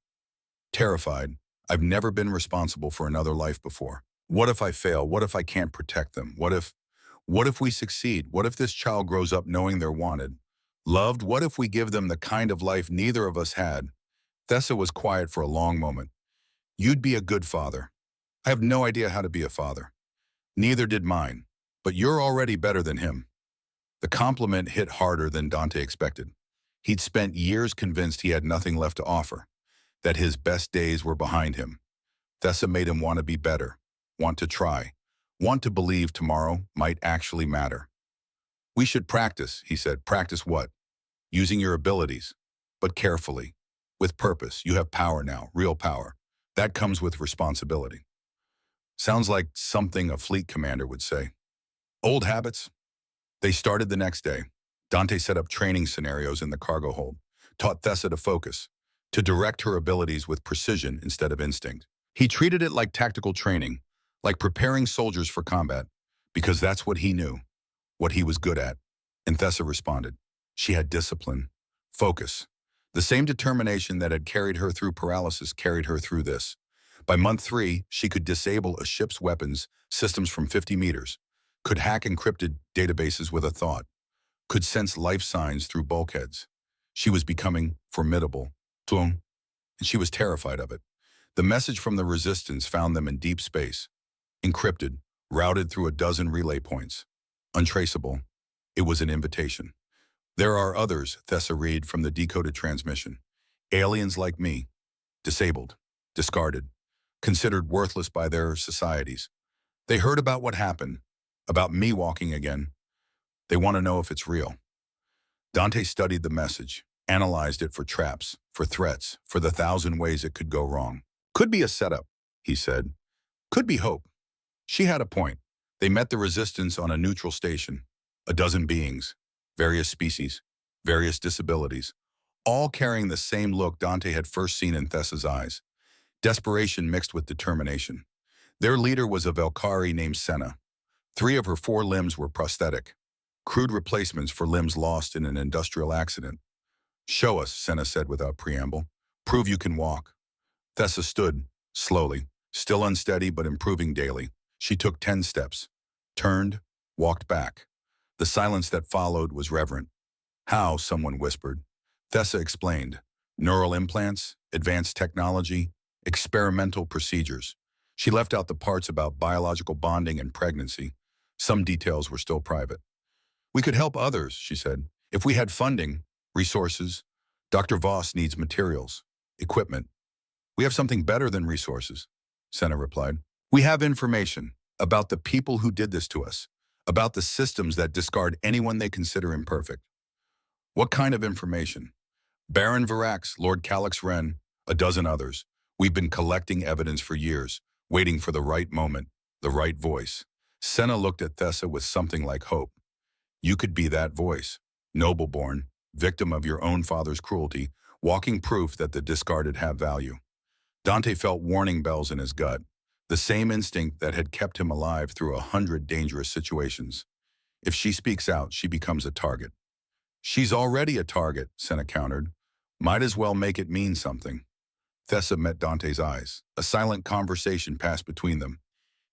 Terrified. I've never been responsible for another life before. What if I fail? What if I can't protect them? What if we succeed? What if this child grows up knowing they're wanted? Loved? What if we give them the kind of life neither of us had? Thessa was quiet for a long moment. You'd be a good father. I have no idea how to be a father. Neither did mine, but you're already better than him. The compliment hit harder than Dante expected. He'd spent years convinced he had nothing left to offer, that his best days were behind him. Thessa made him want to be better, want to try, want to believe tomorrow might actually matter. We should practice, he said. Practice what? Using your abilities, but carefully, with purpose. You have power now, real power. That comes with responsibility. Sounds like something a fleet commander would say. Old habits? They started the next day. Dante set up training scenarios in the cargo hold, taught Thessa to focus, to direct her abilities with precision instead of instinct. He treated it like tactical training, like preparing soldiers for combat, because that's what he knew, what he was good at. And Thessa responded. She had discipline, focus. The same determination that had carried her through paralysis carried her through this. By month 3, she could disable a ship's weapons systems from 50 meters, could hack encrypted databases with a thought, could sense life signs through bulkheads. She was becoming formidable, and she was terrified of it. The message from the resistance found them in deep space, encrypted, routed through a dozen relay points. Untraceable. It was an invitation. There are others, Thessa read from the decoded transmission. Aliens like me, disabled, discarded, considered worthless by their societies. They heard about what happened, about me walking again. They want to know if it's real. Dante studied the message, analyzed it for traps, for threats, for the 1,000 ways it could go wrong. Could be a setup, he said. Could be hope. She had a point. They met the resistance on a neutral station. A dozen beings, various species, various disabilities, all carrying the same look Dante had first seen in Thessa's eyes. Desperation mixed with determination. Their leader was a Valkyrie named Senna. 3 of her 4 limbs were prosthetic, crude replacements for limbs lost in an industrial accident. Show us, Senna said without preamble. Prove you can walk. Thessa stood, slowly, still unsteady but improving daily. She took 10 steps, turned, walked back. The silence that followed was reverent. How, someone whispered. Thessa explained. Neural implants, advanced technology, experimental procedures. She left out the parts about biological bonding and pregnancy. Some details were still private. We could help others, she said, if we had funding, resources. Dr. Voss needs materials, equipment. We have something better than resources, Senna replied. We have information about the people who did this to us, about the systems that discard anyone they consider imperfect. What kind of information? Baron Varax, Lord Calix Wren, a dozen others. We've been collecting evidence for years, waiting for the right moment, the right voice. Senna looked at Thessa with something like hope. You could be that voice, noble-born, victim of your own father's cruelty, walking proof that the discarded have value. Dante felt warning bells in his gut, the same instinct that had kept him alive through 100 dangerous situations. If she speaks out, she becomes a target. She's already a target, Senna countered. Might as well make it mean something. Thessa met Dante's eyes. A silent conversation passed between them.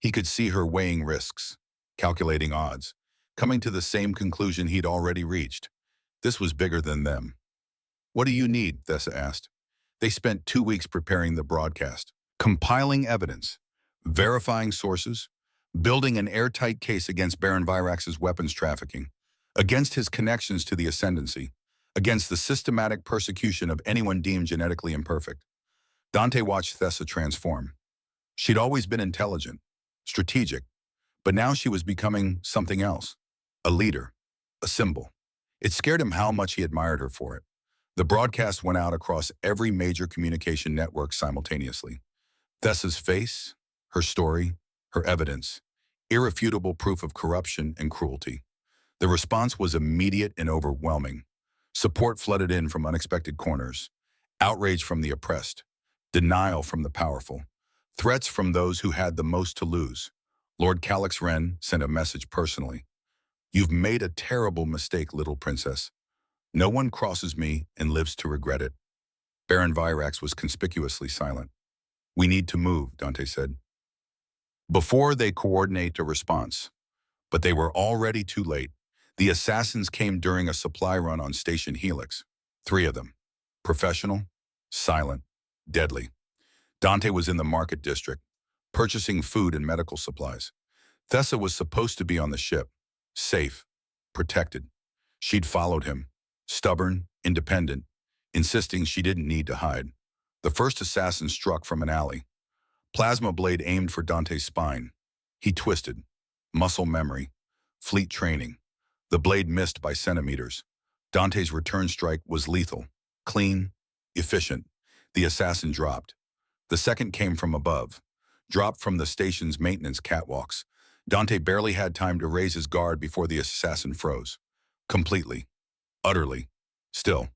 He could see her weighing risks, calculating odds, coming to the same conclusion he'd already reached. This was bigger than them. What do you need? Thessa asked. They spent 2 weeks preparing the broadcast, compiling evidence, verifying sources, building an airtight case against Baron Virax's weapons trafficking, against his connections to the Ascendancy, against the systematic persecution of anyone deemed genetically imperfect. Dante watched Thessa transform. She'd always been intelligent, strategic, but now she was becoming something else, a leader, a symbol. It scared him how much he admired her for it. The broadcast went out across every major communication network simultaneously. Thessa's face, her story, her evidence, irrefutable proof of corruption and cruelty. The response was immediate and overwhelming. Support flooded in from unexpected corners, outrage from the oppressed, denial from the powerful, threats from those who had the most to lose. Lord Calix Wren sent a message personally. You've made a terrible mistake, little princess. No one crosses me and lives to regret it. Baron Virax was conspicuously silent. We need to move, Dante said. Before they coordinate a response. But they were already too late. The assassins came during a supply run on Station Helix. 3 of them. Professional, silent, deadly. Dante was in the market district, purchasing food and medical supplies. Thessa was supposed to be on the ship, safe, protected. She'd followed him, stubborn, independent, insisting she didn't need to hide. The first assassin struck from an alley. Plasma blade aimed for Dante's spine. He twisted. Muscle memory. Fleet training. The blade missed by centimeters. Dante's return strike was lethal. Clean. Efficient. The assassin dropped. The second came from above. Dropped from the station's maintenance catwalks. Dante barely had time to raise his guard before the assassin froze. Completely. Utterly. Still.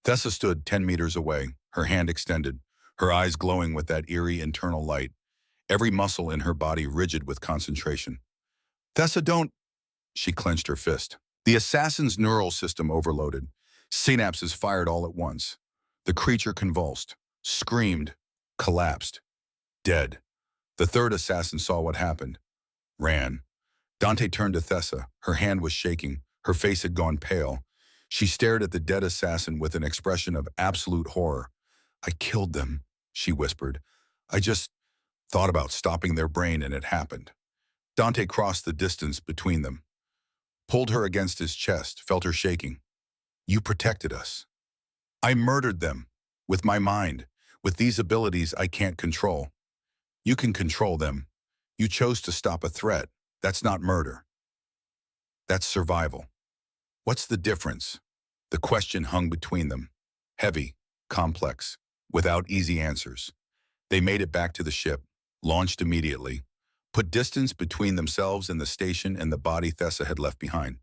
Thessa stood 10 meters away, her hand extended, her eyes glowing with that eerie internal light. every muscle in her body rigid with concentration. Tessa, don't... She clenched her fist. The assassin's neural system overloaded. Synapses fired all at once. The creature convulsed, screamed, collapsed, dead. The third assassin saw what happened. Ran. Dante turned to Tessa. Her hand was shaking. Her face had gone pale. She stared at the dead assassin with an expression of absolute horror. I killed them, she whispered. I just thought about stopping their brain and it happened. Dante crossed the distance between them, pulled her against his chest, felt her shaking. You protected us. I murdered them. With my mind. With these abilities I can't control. You can control them. You chose to stop a threat. That's not murder. That's survival. What's the difference? The question hung between them. Heavy, complex, without easy answers. They made it back to the ship, launched immediately, put distance between themselves and the station and the body Tessa had left behind.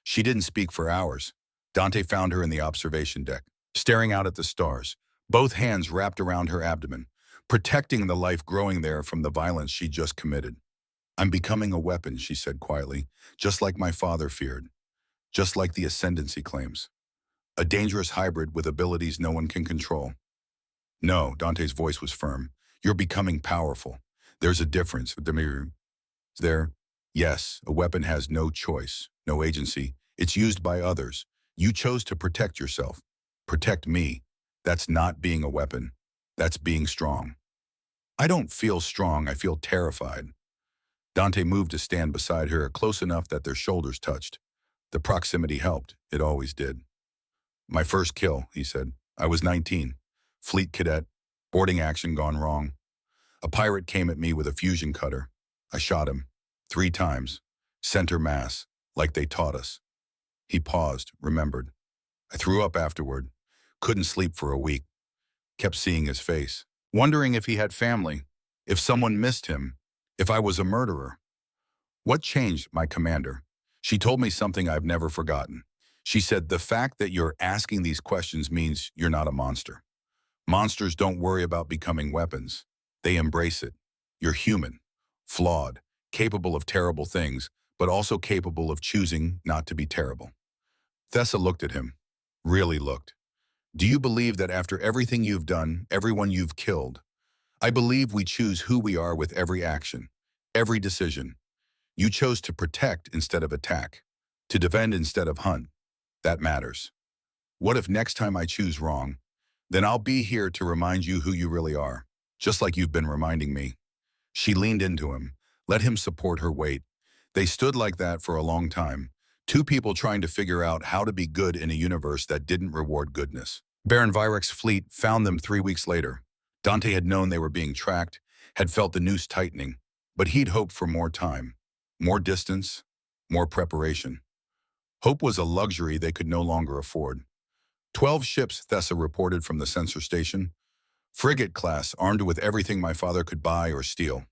She didn't speak for hours. Dante found her in the observation deck, staring out at the stars, both hands wrapped around her abdomen, protecting the life growing there from the violence she'd just committed. I'm becoming a weapon, she said quietly, just like my father feared, just like the ascendancy claims. A dangerous hybrid with abilities no one can control. No, Dante's voice was firm. You're becoming powerful. There's a difference. There, yes, a weapon has no choice, no agency. It's used by others. You chose to protect yourself. Protect me. That's not being a weapon. That's being strong. I don't feel strong, I feel terrified. Dante moved to stand beside her, close enough that their shoulders touched. The proximity helped. It always did. My first kill, he said. I was 19. Fleet cadet. Boarding action gone wrong. A pirate came at me with a fusion cutter. I shot him. 3 times. Center mass, like they taught us. He paused, remembered. I threw up afterward. Couldn't sleep for a week. Kept seeing his face. Wondering if he had family. If someone missed him. If I was a murderer. What changed, my commander? She told me something I've never forgotten. She said, the fact that you're asking these questions means you're not a monster. Monsters don't worry about becoming weapons. They embrace it. You're human, flawed, capable of terrible things, but also capable of choosing not to be terrible. Tessa looked at him. Really looked. Do you believe that after everything you've done, everyone you've killed? I believe we choose who we are with every action, every decision. You chose to protect instead of attack, to defend instead of hunt. That matters. What if next time I choose wrong? Then I'll be here to remind you who you really are, just like you've been reminding me. She leaned into him, let him support her weight. They stood like that for a long time, 2 people trying to figure out how to be good in a universe that didn't reward goodness. Baron Virek's fleet found them 3 weeks later. Dante had known they were being tracked, had felt the noose tightening, but he'd hoped for more time, more distance, more preparation. Hope was a luxury they could no longer afford. 12 ships, Tessa reported from the sensor station. Frigate class, armed with everything my father could buy or steal.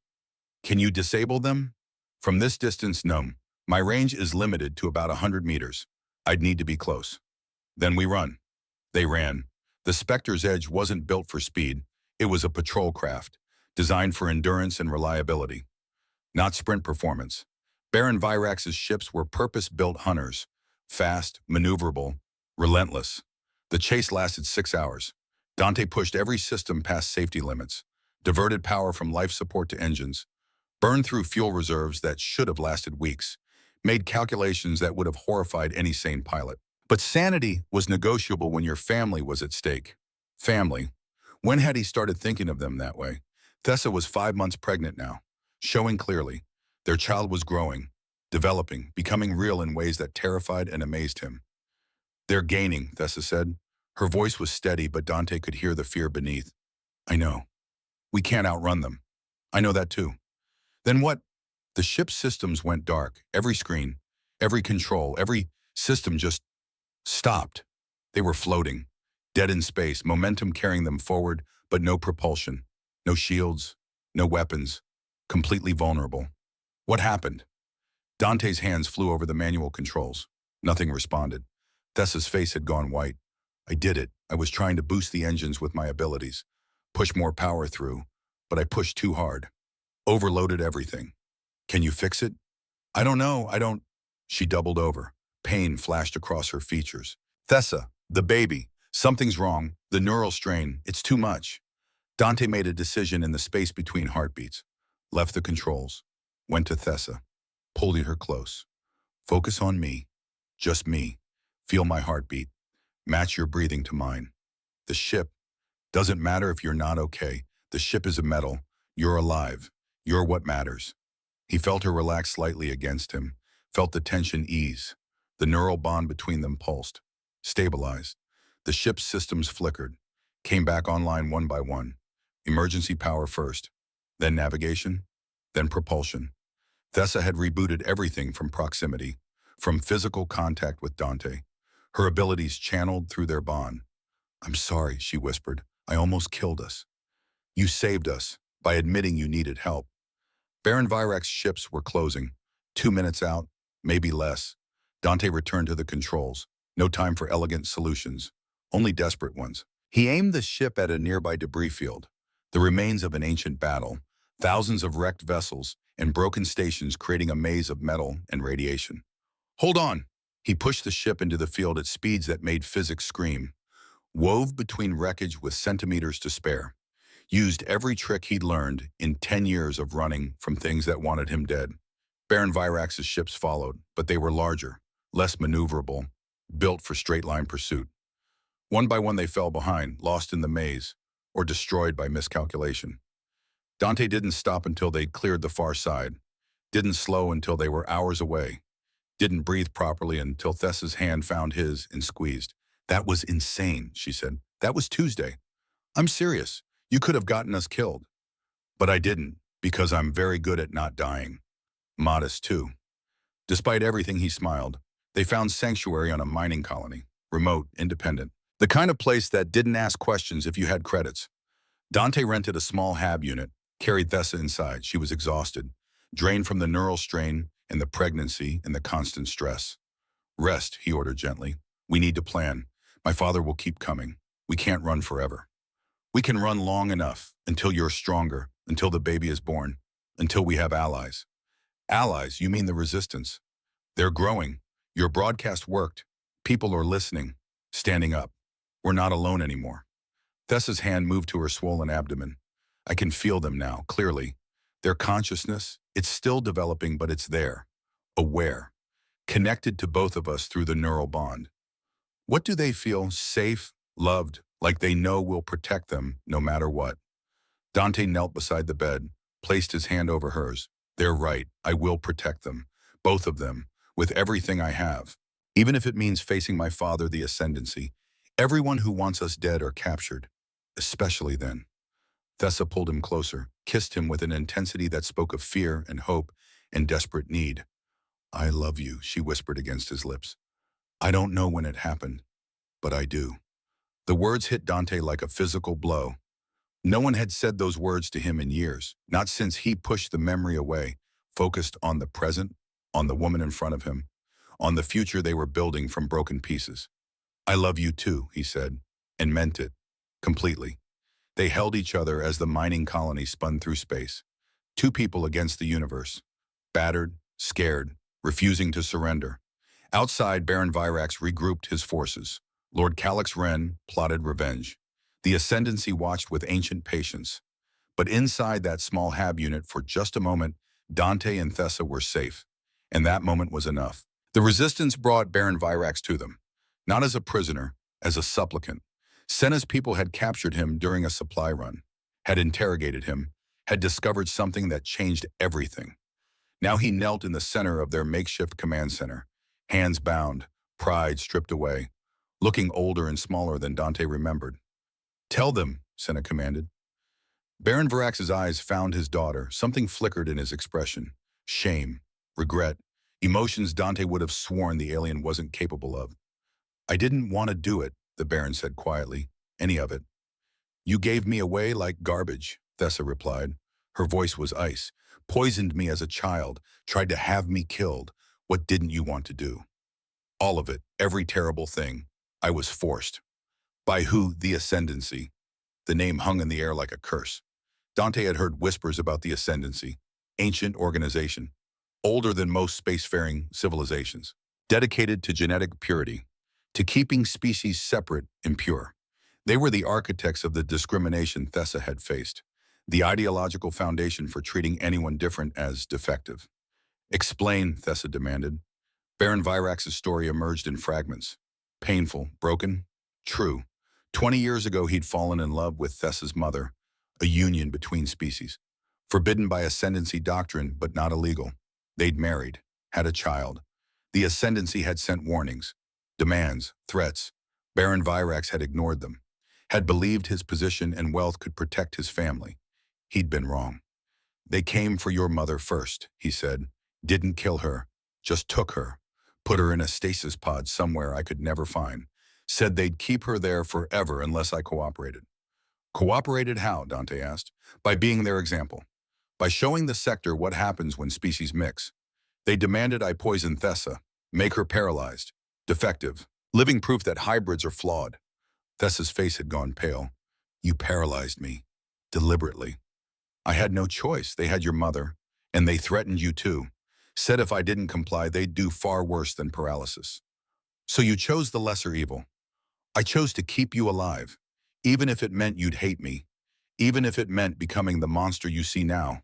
Can you disable them? From this distance, no. My range is limited to about 100 meters. I'd need to be close. Then we run. They ran. The Spectre's Edge wasn't built for speed. It was a patrol craft, designed for endurance and reliability, not sprint performance. Baron Virax's ships were purpose-built hunters, fast, maneuverable, relentless. The chase lasted 6 hours. Dante pushed every system past safety limits, diverted power from life support to engines, burned through fuel reserves that should have lasted weeks, made calculations that would have horrified any sane pilot. But sanity was negotiable when your family was at stake. Family. When had he started thinking of them that way? Tessa was 5 months pregnant now, showing clearly. Their child was growing, developing, becoming real in ways that terrified and amazed him. They're gaining, Tessa said. Her voice was steady, but Dante could hear the fear beneath. I know. We can't outrun them. I know that too. Then what? The ship's systems went dark. Every screen, every control, every system just stopped. They were floating, dead in space, momentum carrying them forward, but no propulsion, no shields, no weapons, completely vulnerable. What happened? Dante's hands flew over the manual controls. Nothing responded. Tessa's face had gone white. I did it. I was trying to boost the engines with my abilities, push more power through, but I pushed too hard. Overloaded everything. Can you fix it? I don't know, I don't. She doubled over. Pain flashed across her features. Thessa, the baby. Something's wrong. The neural strain. It's too much. Dante made a decision in the space between heartbeats. Left the controls. Went to Thessa. Pulled her close. Focus on me. Just me. Feel my heartbeat. Match your breathing to mine. The ship. Doesn't matter if you're not okay. The ship is a metal. You're alive. You're what matters. He felt her relax slightly against him, felt the tension ease. The neural bond between them pulsed, stabilized. The ship's systems flickered, came back online one by one. Emergency power first, then navigation, then propulsion. Thessa had rebooted everything from proximity, from physical contact with Dante, her abilities channeled through their bond. I'm sorry, she whispered. I almost killed us. You saved us by admitting you needed help. Baron Virak's ships were closing. 2 minutes out, maybe less. Dante returned to the controls. No time for elegant solutions, only desperate ones. He aimed the ship at a nearby debris field, the remains of an ancient battle, thousands of wrecked vessels, and broken stations creating a maze of metal and radiation. Hold on! He pushed the ship into the field at speeds that made physics scream, wove between wreckage with centimeters to spare. Used every trick he'd learned in 10 years of running from things that wanted him dead. Baron Virax's ships followed, but they were larger, less maneuverable, built for straight-line pursuit. One by one they fell behind, lost in the maze, or destroyed by miscalculation. Dante didn't stop until they'd cleared the far side, didn't slow until they were hours away, didn't breathe properly until Thessa's hand found his and squeezed. That was insane, she said. That was Tuesday. I'm serious. You could have gotten us killed. But I didn't, because I'm very good at not dying. Modest, too. Despite everything, he smiled. They found sanctuary on a mining colony, remote, independent. The kind of place that didn't ask questions if you had credits. Dante rented a small hab unit, carried Thessa inside. She was exhausted, drained from the neural strain and the pregnancy and the constant stress. Rest, he ordered gently. We need to plan. My father will keep coming. We can't run forever. We can run long enough until you're stronger, until the baby is born, until we have allies. Allies, you mean the resistance. They're growing. Your broadcast worked. People are listening, standing up. We're not alone anymore. Thessa's hand moved to her swollen abdomen. I can feel them now, clearly. Their consciousness, it's still developing, but it's there. Aware. Connected to both of us through the neural bond. What do they feel? Safe, loved, like they know we'll protect them no matter what. Dante knelt beside the bed, placed his hand over hers. They're right, I will protect them, both of them, with everything I have. Even if it means facing my father, the ascendancy, everyone who wants us dead or captured, especially then. Thessa pulled him closer, kissed him with an intensity that spoke of fear and hope and desperate need. I love you, she whispered against his lips. I don't know when it happened, but I do. The words hit Dante like a physical blow. No one had said those words to him in years, not since he pushed the memory away, focused on the present, on the woman in front of him, on the future they were building from broken pieces. I love you too, he said, and meant it, completely. They held each other as the mining colony spun through space. Two people against the universe, battered, scared, refusing to surrender. Outside, Baron Virax regrouped his forces. Lord Calix Wren plotted revenge. The Ascendancy watched with ancient patience. But inside that small hab unit for just a moment, Dante and Thessa were safe. And that moment was enough. The resistance brought Baron Virax to them. Not as a prisoner, as a supplicant. Senna's people had captured him during a supply run, had interrogated him, had discovered something that changed everything. Now he knelt in the center of their makeshift command center, hands bound, pride stripped away, looking older and smaller than Dante remembered. Tell them, Senna commanded. Baron Virax's eyes found his daughter. Something flickered in his expression. Shame, regret, emotions Dante would have sworn the alien wasn't capable of. I didn't want to do it, the Baron said quietly. Any of it. You gave me away like garbage, Thessa replied. Her voice was ice. Poisoned me as a child, tried to have me killed. What didn't you want to do? All of it, every terrible thing. I was forced. By who? The Ascendancy. The name hung in the air like a curse. Dante had heard whispers about the Ascendancy, ancient organization, older than most spacefaring civilizations, dedicated to genetic purity, to keeping species separate and pure. They were the architects of the discrimination Thessa had faced, the ideological foundation for treating anyone different as defective. Explain, Thessa demanded. Baron Virax's story emerged in fragments. Painful, broken, true. 20 years ago, he'd fallen in love with Thessa's mother, a union between species. Forbidden by ascendancy doctrine, but not illegal. They'd married, had a child. The ascendancy had sent warnings, demands, threats. Baron Virax had ignored them, had believed his position and wealth could protect his family. He'd been wrong. They came for your mother first, he said. Didn't kill her, just took her. Put her in a stasis pod somewhere I could never find. Said they'd keep her there forever unless I cooperated. Cooperated how, Dante asked. By being their example. By showing the sector what happens when species mix. They demanded I poison Thessa, make her paralyzed, defective, living proof that hybrids are flawed. Thessa's face had gone pale. You paralyzed me, deliberately. I had no choice. They had your mother, and they threatened you too. Said if I didn't comply, they'd do far worse than paralysis. So you chose the lesser evil. I chose to keep you alive, even if it meant you'd hate me, even if it meant becoming the monster you see now.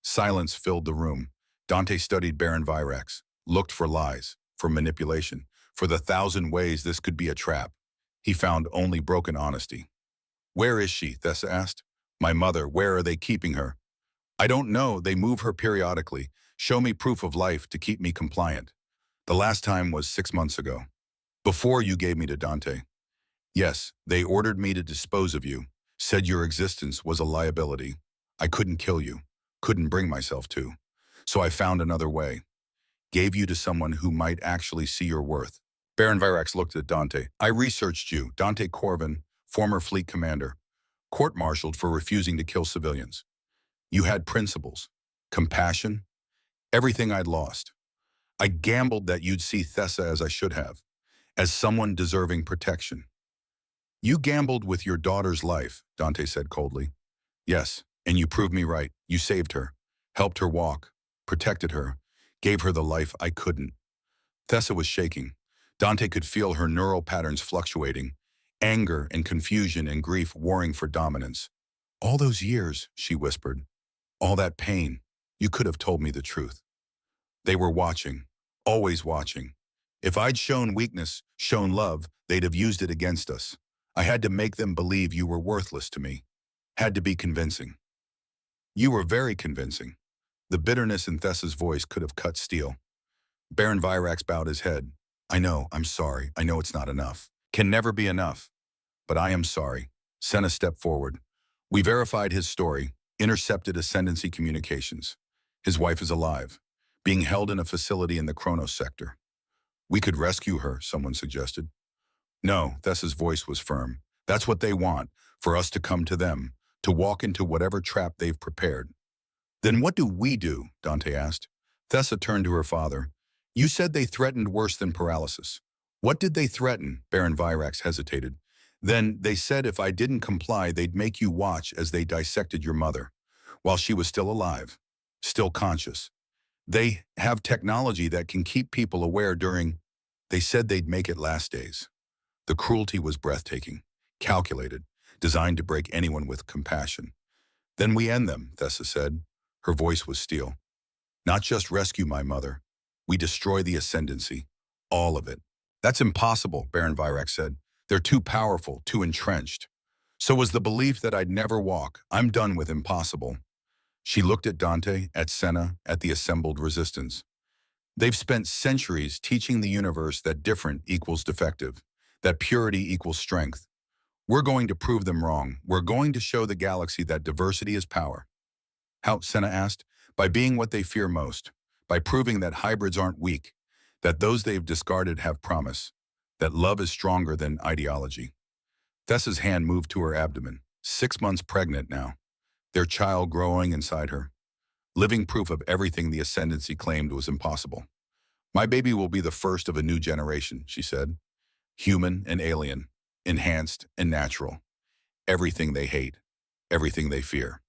Silence filled the room. Dante studied Baron Virax, looked for lies, for manipulation, for the 1,000 ways this could be a trap. He found only broken honesty. Where is she? Thessa asked. My mother, where are they keeping her? I don't know. They move her periodically. Show me proof of life to keep me compliant. The last time was 6 months ago. Before you gave me to Dante. Yes, they ordered me to dispose of you. Said your existence was a liability. I couldn't kill you. Couldn't bring myself to. So I found another way. Gave you to someone who might actually see your worth. Baron Virax looked at Dante. I researched you, Dante Corvin, former fleet commander, court-martialed for refusing to kill civilians. You had principles, compassion, everything I'd lost. I gambled that you'd see Thessa as I should have, as someone deserving protection. You gambled with your daughter's life, Dante said coldly. Yes, and you proved me right. You saved her, helped her walk, protected her, gave her the life I couldn't. Thessa was shaking. Dante could feel her neural patterns fluctuating, anger and confusion and grief warring for dominance. All those years, she whispered, all that pain, you could have told me the truth. They were watching, always watching. If I'd shown weakness, shown love, they'd have used it against us. I had to make them believe you were worthless to me. Had to be convincing. You were very convincing. The bitterness in Thessa's voice could have cut steel. Baron Virax bowed his head. I know, I'm sorry. I know it's not enough. Can never be enough. But I am sorry. Senna stepped forward. We verified his story, intercepted ascendancy communications. His wife is alive, being held in a facility in the Kronos sector. We could rescue her, someone suggested. No, Thessa's voice was firm. That's what they want, for us to come to them, to walk into whatever trap they've prepared. Then what do we do? Dante asked. Thessa turned to her father. You said they threatened worse than paralysis. What did they threaten? Baron Virax hesitated. Then they said if I didn't comply, they'd make you watch as they dissected your mother, while she was still alive, still conscious. They have technology that can keep people aware during. They said they'd make it last days. The cruelty was breathtaking, calculated, designed to break anyone with compassion. Then we end them, Thessa said. Her voice was steel. Not just rescue my mother. We destroy the ascendancy. All of it. That's impossible, Baron Virax said. They're too powerful, too entrenched. So was the belief that I'd never walk. I'm done with impossible. She looked at Dante, at Senna, at the assembled resistance. They've spent centuries teaching the universe that different equals defective, that purity equals strength. We're going to prove them wrong. We're going to show the galaxy that diversity is power. How? Senna asked. By being what they fear most, by proving that hybrids aren't weak, that those they've discarded have promise, that love is stronger than ideology. Thessa's hand moved to her abdomen, 6 months pregnant now, their child growing inside her, living proof of everything the ascendancy claimed was impossible. My baby will be the first of a new generation, she said. Human and alien, enhanced and natural. Everything they hate, everything they fear.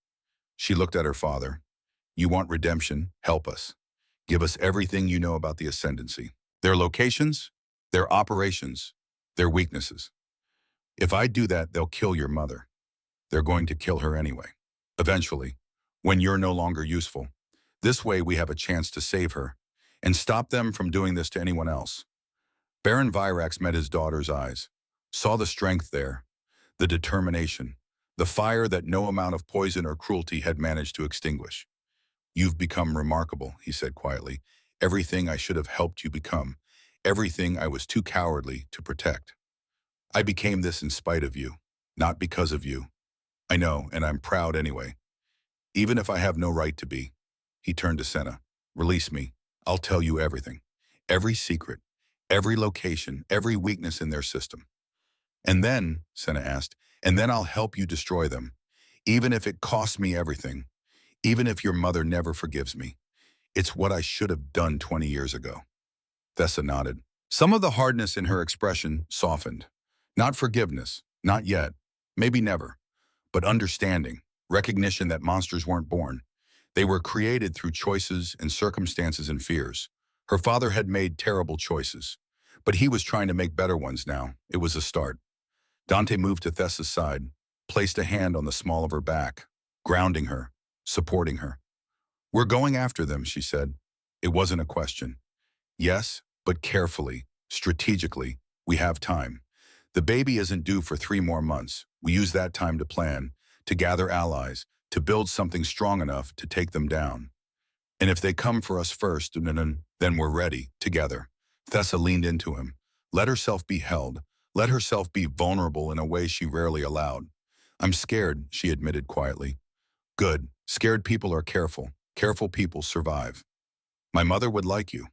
She looked at her father. You want redemption? Help us. Give us everything you know about the Ascendancy. Their locations, their operations, their weaknesses. If I do that, they'll kill your mother. They're going to kill her anyway. Eventually, when you're no longer useful. This way we have a chance to save her and stop them from doing this to anyone else. Baron Virax met his daughter's eyes, saw the strength there, the determination, the fire that no amount of poison or cruelty had managed to extinguish. You've become remarkable, he said quietly. Everything I should have helped you become, everything I was too cowardly to protect. I became this in spite of you, not because of you. I know, and I'm proud anyway. Even if I have no right to be. He turned to Senna. Release me. I'll tell you everything. Every secret, every location, every weakness in their system. And then, Senna asked, and then I'll help you destroy them. Even if it costs me everything. Even if your mother never forgives me. It's what I should have done 20 years ago. Thessa nodded. Some of the hardness in her expression softened. Not forgiveness, not yet, maybe never, but understanding, recognition that monsters weren't born. They were created through choices and circumstances and fears. Her father had made terrible choices, but he was trying to make better ones now. It was a start. Dante moved to Thessa's side, placed a hand on the small of her back, grounding her, supporting her. We're going after them, she said. It wasn't a question. Yes, but carefully, strategically, we have time. The baby isn't due for 3 more months. We use that time to plan, to gather allies, to build something strong enough to take them down. And if they come for us first, then we're ready, together. Thessa leaned into him. Let herself be held. Let herself be vulnerable in a way she rarely allowed. I'm scared, she admitted quietly. Good. Scared people are careful. Careful people survive. My mother would like you.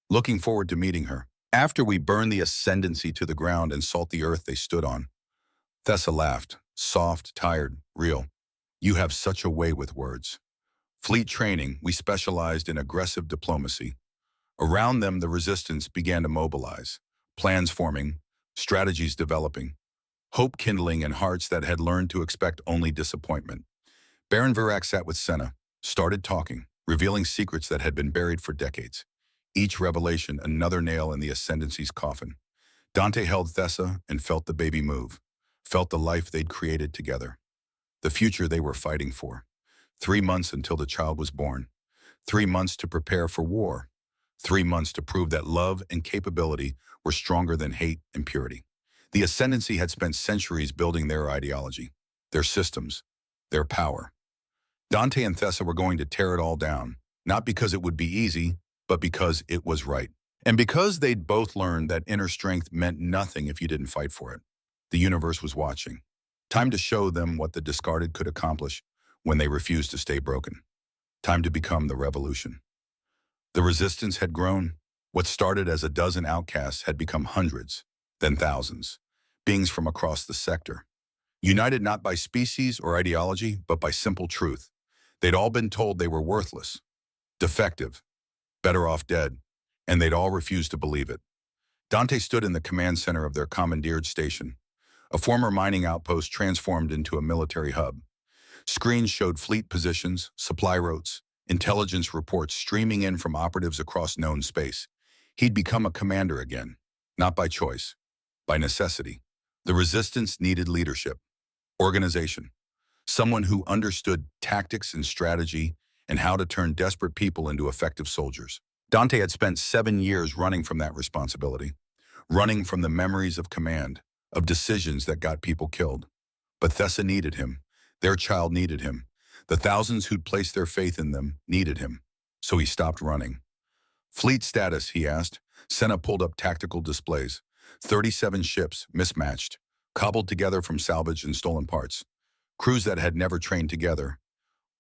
Looking forward to meeting her. After we burn the Ascendancy to the ground and salt the earth they stood on. Thessa laughed. Soft, tired, real. You have such a way with words. Fleet training, we specialized in aggressive diplomacy. Around them, the resistance began to mobilize. Plans forming, strategies developing, hope kindling in hearts that had learned to expect only disappointment. Baron Virax sat with Senna, started talking, revealing secrets that had been buried for decades. Each revelation another nail in the Ascendancy's coffin. Dante held Thessa and felt the baby move, felt the life they'd created together. The future they were fighting for. 3 months until the child was born. 3 months to prepare for war. 3 months to prove that love and capability were stronger than hate and purity. The Ascendancy had spent centuries building their ideology, their systems, their power. Dante and Thessa were going to tear it all down, not because it would be easy, but because it was right. And because they'd both learned that inner strength meant nothing if you didn't fight for it. The universe was watching. Time to show them what the discarded could accomplish when they refused to stay broken. Time to become the revolution. The resistance had grown. What started as a dozen outcasts had become hundreds, then thousands. Beings from across the sector. United not by species or ideology, but by simple truth. They'd all been told they were worthless, defective, better off dead, and they'd all refused to believe it. Dante stood in the command center of their commandeered station, a former mining outpost transformed into a military hub. Screens showed fleet positions, supply routes, intelligence reports streaming in from operatives across known space. He'd become a commander again, not by choice, by necessity. The resistance needed leadership, organization, someone who understood tactics and strategy and how to turn desperate people into effective soldiers. Dante had spent 7 years running from that responsibility, running from the memories of command, of decisions that got people killed. But Thessa needed him. Their child needed him. The thousands who'd placed their faith in them needed him. So he stopped running. Fleet status, he asked. Senna pulled up tactical displays. 37 ships, mismatched, cobbled together from salvage and stolen parts. Crews that had never trained together.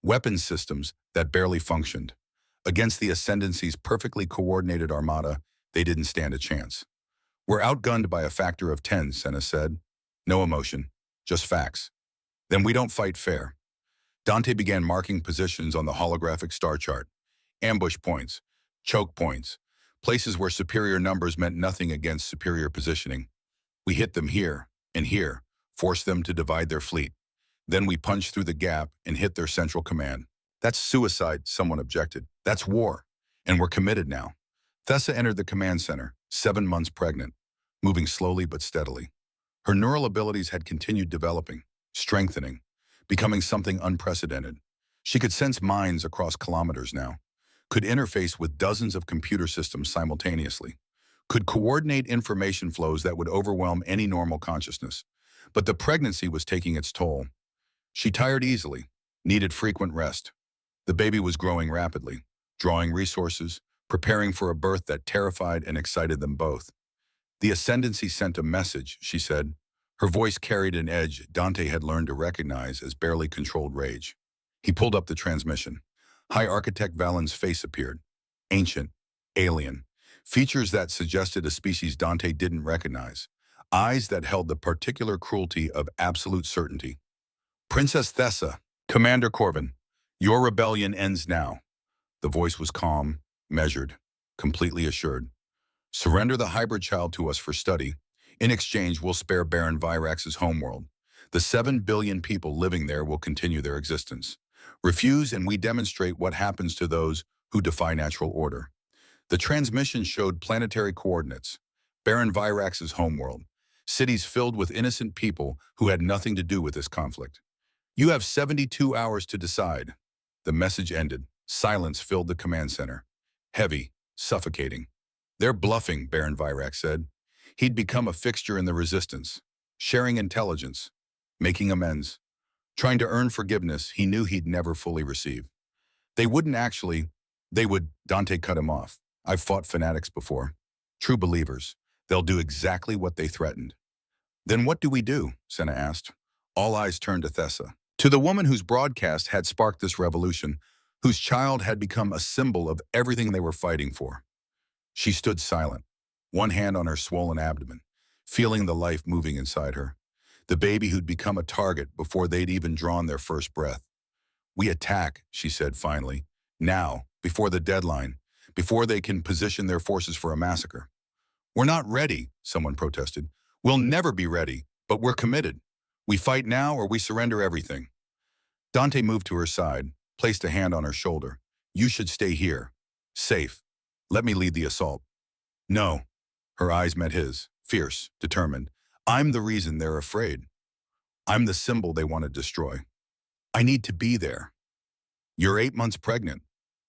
Weapons systems that barely functioned. Against the Ascendancy's perfectly coordinated armada, they didn't stand a chance. We're outgunned by a factor of 10, Senna said. No emotion, just facts. Then we don't fight fair. Dante began marking positions on the holographic star chart. Ambush points, choke points, places where superior numbers meant nothing against superior positioning. We hit them here and here, forced them to divide their fleet. Then we punch through the gap and hit their central command. That's suicide, someone objected. That's war. And we're committed now. Thessa entered the command center, 7 months pregnant, moving slowly but steadily. Her neural abilities had continued developing, strengthening, becoming something unprecedented. She could sense minds across kilometers now, could interface with dozens of computer systems simultaneously, could coordinate information flows that would overwhelm any normal consciousness. But the pregnancy was taking its toll. She tired easily, needed frequent rest. The baby was growing rapidly, drawing resources, preparing for a birth that terrified and excited them both. The ascendancy sent a message, she said. Her voice carried an edge Dante had learned to recognize as barely controlled rage. He pulled up the transmission. High Architect Valen's face appeared. Ancient, alien, features that suggested a species Dante didn't recognize. Eyes that held the particular cruelty of absolute certainty. Princess Thessa, Commander Corvin, your rebellion ends now. The voice was calm, measured, completely assured. Surrender the hybrid child to us for study. In exchange, we'll spare Baron Virax's homeworld. The 7 billion people living there will continue their existence. Refuse and we demonstrate what happens to those who defy natural order. The transmission showed planetary coordinates. Baron Virax's homeworld. Cities filled with innocent people who had nothing to do with this conflict. You have 72 hours to decide. The message ended. Silence filled the command center. Heavy, suffocating. They're bluffing, Baron Virax said. He'd become a fixture in the resistance, sharing intelligence, making amends, trying to earn forgiveness he knew he'd never fully receive. They would, Dante cut him off. I've fought fanatics before. True believers. They'll do exactly what they threatened. Then what do we do? Senna asked. All eyes turned to Thessa, to the woman whose broadcast had sparked this revolution, whose child had become a symbol of everything they were fighting for. She stood silent, one hand on her swollen abdomen, feeling the life moving inside her. The baby who'd become a target before they'd even drawn their first breath. We attack, she said finally, now, before the deadline, before they can position their forces for a massacre. We're not ready, someone protested. We'll never be ready, but we're committed. We fight now or we surrender everything. Dante moved to her side, placed a hand on her shoulder. You should stay here, safe. Let me lead the assault. No. Her eyes met his, fierce, determined. I'm the reason they're afraid. I'm the symbol they want to destroy. I need to be there. You're 8 months pregnant.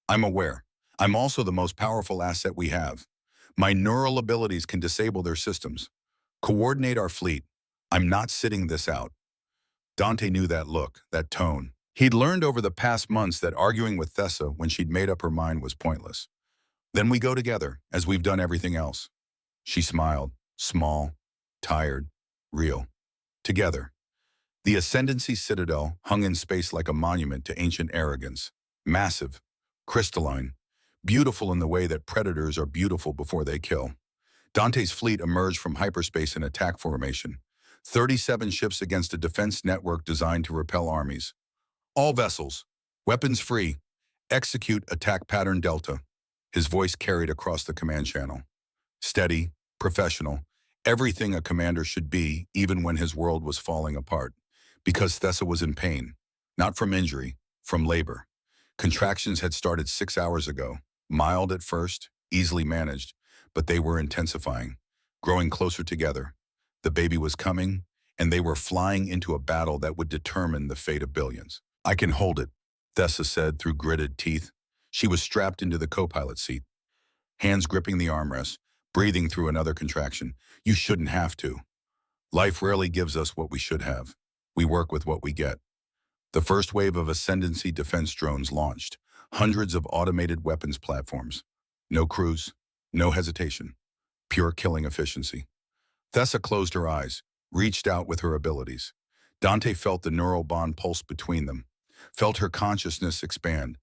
I'm aware. I'm also the most powerful asset we have. My neural abilities can disable their systems. Coordinate our fleet. I'm not sitting this out. Dante knew that look, that tone. He'd learned over the past months that arguing with Thessa when she'd made up her mind was pointless. Then we go together, as we've done everything else. She smiled, small, tired, real. Together. The Ascendancy Citadel hung in space like a monument to ancient arrogance. Massive, crystalline, beautiful in the way that predators are beautiful before they kill. Dante's fleet emerged from hyperspace in attack formation. 37 ships against a defense network designed to repel armies. All vessels, weapons free, execute attack pattern Delta. His voice carried across the command channel. Steady, professional, everything a commander should be, even when his world was falling apart. Because Thessa was in pain, not from injury, from labor. Contractions had started 6 hours ago, mild at first, easily managed, but they were intensifying, growing closer together. The baby was coming, and they were flying into a battle that would determine the fate of billions. I can hold it, Thessa said through gritted teeth. She was strapped into the co-pilot seat, hands gripping the armrest, breathing through another contraction. You shouldn't have to. Life rarely gives us what we should have. We work with what we get. The first wave of Ascendancy defense drones launched, hundreds of automated weapons platforms. No crews, no hesitation, pure killing efficiency. Thessa closed her eyes, reached out with her abilities. Dante felt the neural bond pulse between them, felt her consciousness expand,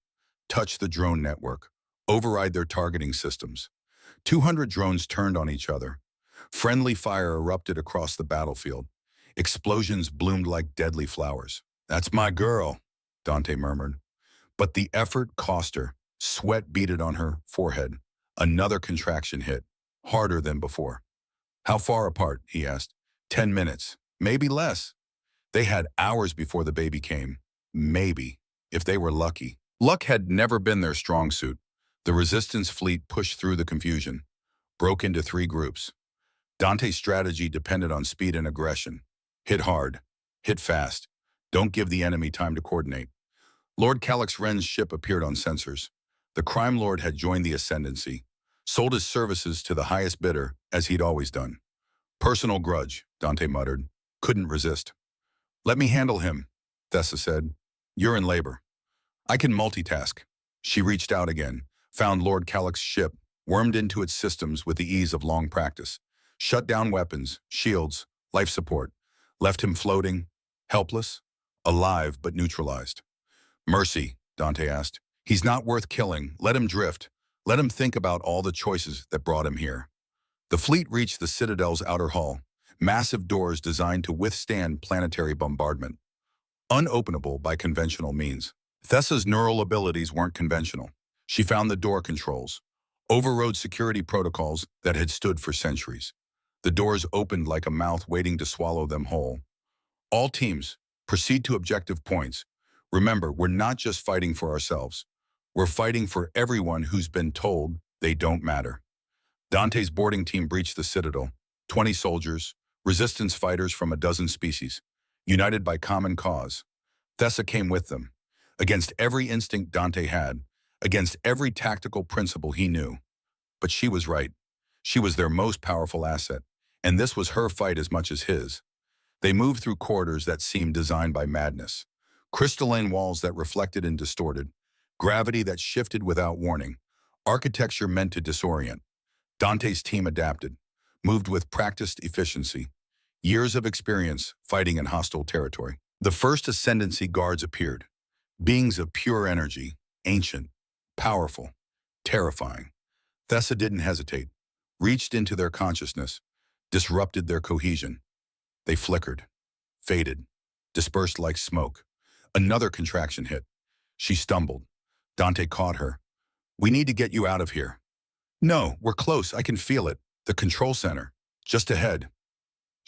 touch the drone network, override their targeting systems. 200 drones turned on each other. Friendly fire erupted across the battlefield. Explosions bloomed like deadly flowers. That's my girl, Dante murmured. But the effort cost her. Sweat beaded on her forehead. Another contraction hit, harder than before. How far apart, he asked. 10 minutes, maybe less. They had hours before the baby came. Maybe, if they were lucky. Luck had never been their strong suit. The resistance fleet pushed through the confusion, broke into three groups. Dante's strategy depended on speed and aggression. Hit hard, hit fast, don't give the enemy time to coordinate. Lord Calix Wren's ship appeared on sensors. The crime lord had joined the Ascendancy, sold his services to the highest bidder, as he'd always done. Personal grudge, Dante muttered. Couldn't resist. Let me handle him, Thessa said. You're in labor. I can multitask. She reached out again, found Lord Calix's ship, wormed into its systems with the ease of long practice, shut down weapons, shields, life support, left him floating, helpless, alive but neutralized. Mercy, Dante asked. He's not worth killing. Let him drift. Let him think about all the choices that brought him here. The fleet reached the Citadel's outer hull, massive doors designed to withstand planetary bombardment, unopenable by conventional means. Thessa's neural abilities weren't conventional. She found the door controls, overrode security protocols that had stood for centuries. The doors opened like a mouth waiting to swallow them whole. All teams, proceed to objective points. Remember, we're not just fighting for ourselves. We're fighting for everyone who's been told they don't matter. Dante's boarding team breached the Citadel, 20 soldiers, resistance fighters from a dozen species, united by common cause. Thessa came with them, against every instinct Dante had, against every tactical principle he knew. But she was right. She was their most powerful asset, and this was her fight as much as his. They moved through corridors that seemed designed by madness, crystalline walls that reflected and distorted, gravity that shifted without warning, architecture meant to disorient. Dante's team adapted, moved with practiced efficiency, years of experience fighting in hostile territory. The first Ascendancy guards appeared, beings of pure energy, ancient, powerful, terrifying. Thessa didn't hesitate, reached into their consciousness, disrupted their cohesion. They flickered, faded, dispersed like smoke. Another contraction hit. She stumbled. Dante caught her. We need to get you out of here. No, we're close. I can feel it. The control center, just ahead.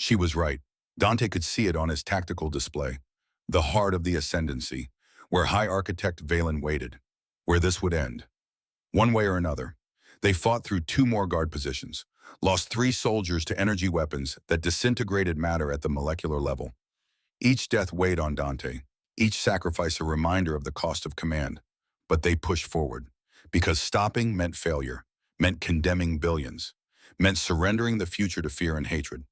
She was right. Dante could see it on his tactical display. The heart of the Ascendancy, where High Architect Valen waited, where this would end. One way or another, they fought through 2 more guard positions, lost 3 soldiers to energy weapons that disintegrated matter at the molecular level. Each death weighed on Dante, each sacrifice a reminder of the cost of command. But they pushed forward, because stopping meant failure, meant condemning billions, meant surrendering the future to fear and hatred.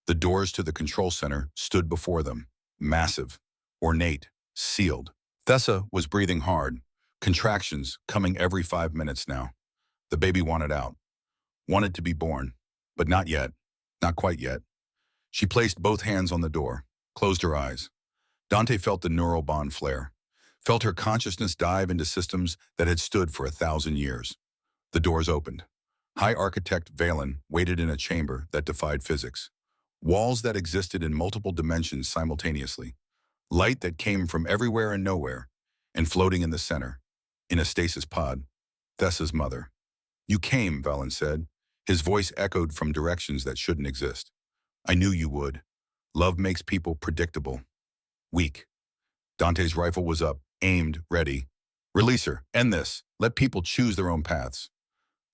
The doors to the control center stood before them, massive, ornate, sealed. Thessa was breathing hard, contractions coming every 5 minutes now. The baby wanted out, wanted to be born, but not yet, not quite yet. She placed both hands on the door, closed her eyes. Dante felt the neural bond flare, felt her consciousness dive into systems that had stood for 1,000 years. The doors opened. High Architect Valen waited in a chamber that defied physics. Walls that existed in multiple dimensions simultaneously. Light that came from everywhere and nowhere, and floating in the center, in a stasis pod, Thessa's mother. You came, Valen said. His voice echoed from directions that shouldn't exist. I knew you would. Love makes people predictable. Weak. Dante's rifle was up, aimed, ready. Release her. End this. Let people choose their own paths.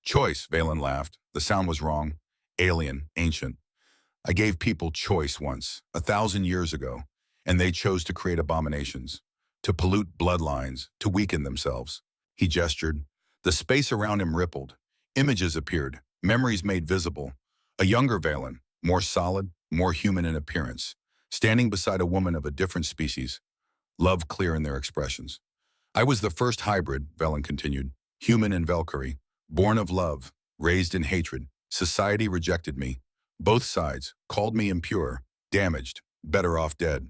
Choice, Valen laughed. The sound was wrong. Alien, ancient. I gave people choice once, 1,000 years ago, and they chose to create abominations, to pollute bloodlines, to weaken themselves. He gestured. The space around him rippled. Images appeared, memories made visible. A younger Valen, more solid, more human in appearance, standing beside a woman of a different species, love clear in their expressions. I was the first hybrid, Valen continued, human and Valkyrie, born of love, raised in hatred. Society rejected me. Both sides called me impure, damaged, better off dead.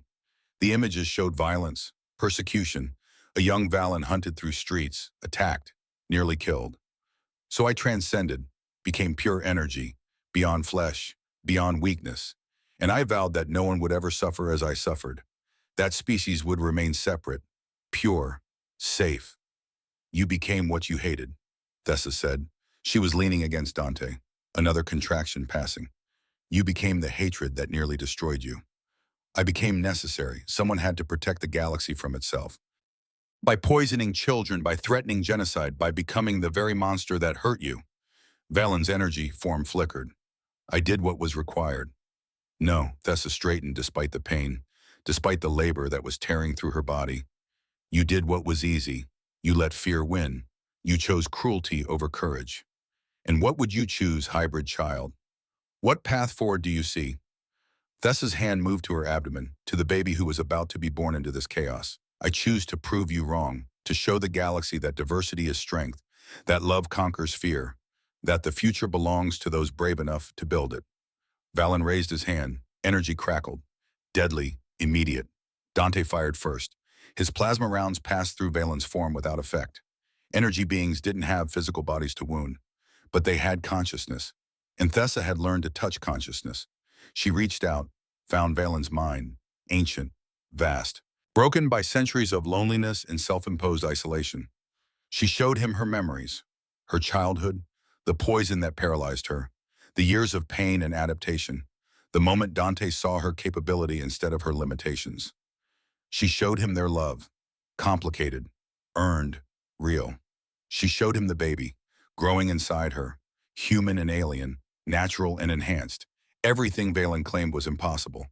The images showed violence, persecution, a young Valen hunted through streets, attacked, nearly killed. So I transcended, became pure energy, beyond flesh, beyond weakness, and I vowed that no one would ever suffer as I suffered. That species would remain separate, pure, safe. You became what you hated, Thessa said. She was leaning against Dante, another contraction passing. You became the hatred that nearly destroyed you. I became necessary. Someone had to protect the galaxy from itself. By poisoning children, by threatening genocide, by becoming the very monster that hurt you. Valen's energy form flickered. I did what was required. No, Thessa straightened despite the pain, despite the labor that was tearing through her body. You did what was easy. You let fear win. You chose cruelty over courage. And what would you choose, hybrid child? What path forward do you see? Thessa's hand moved to her abdomen, to the baby who was about to be born into this chaos. I choose to prove you wrong, to show the galaxy that diversity is strength, that love conquers fear, that the future belongs to those brave enough to build it. Valen raised his hand. Energy crackled. Deadly, immediate. Dante fired first. His plasma rounds passed through Valen's form without effect. Energy beings didn't have physical bodies to wound, but they had consciousness. And Thessa had learned to touch consciousness. She reached out, found Valen's mind, ancient, vast, broken by centuries of loneliness and self-imposed isolation. She showed him her memories, her childhood, the poison that paralyzed her, the years of pain and adaptation, the moment Dante saw her capability instead of her limitations. She showed him their love, complicated, earned, real. She showed him the baby, growing inside her, human and alien, natural and enhanced. Everything Valen claimed was impossible.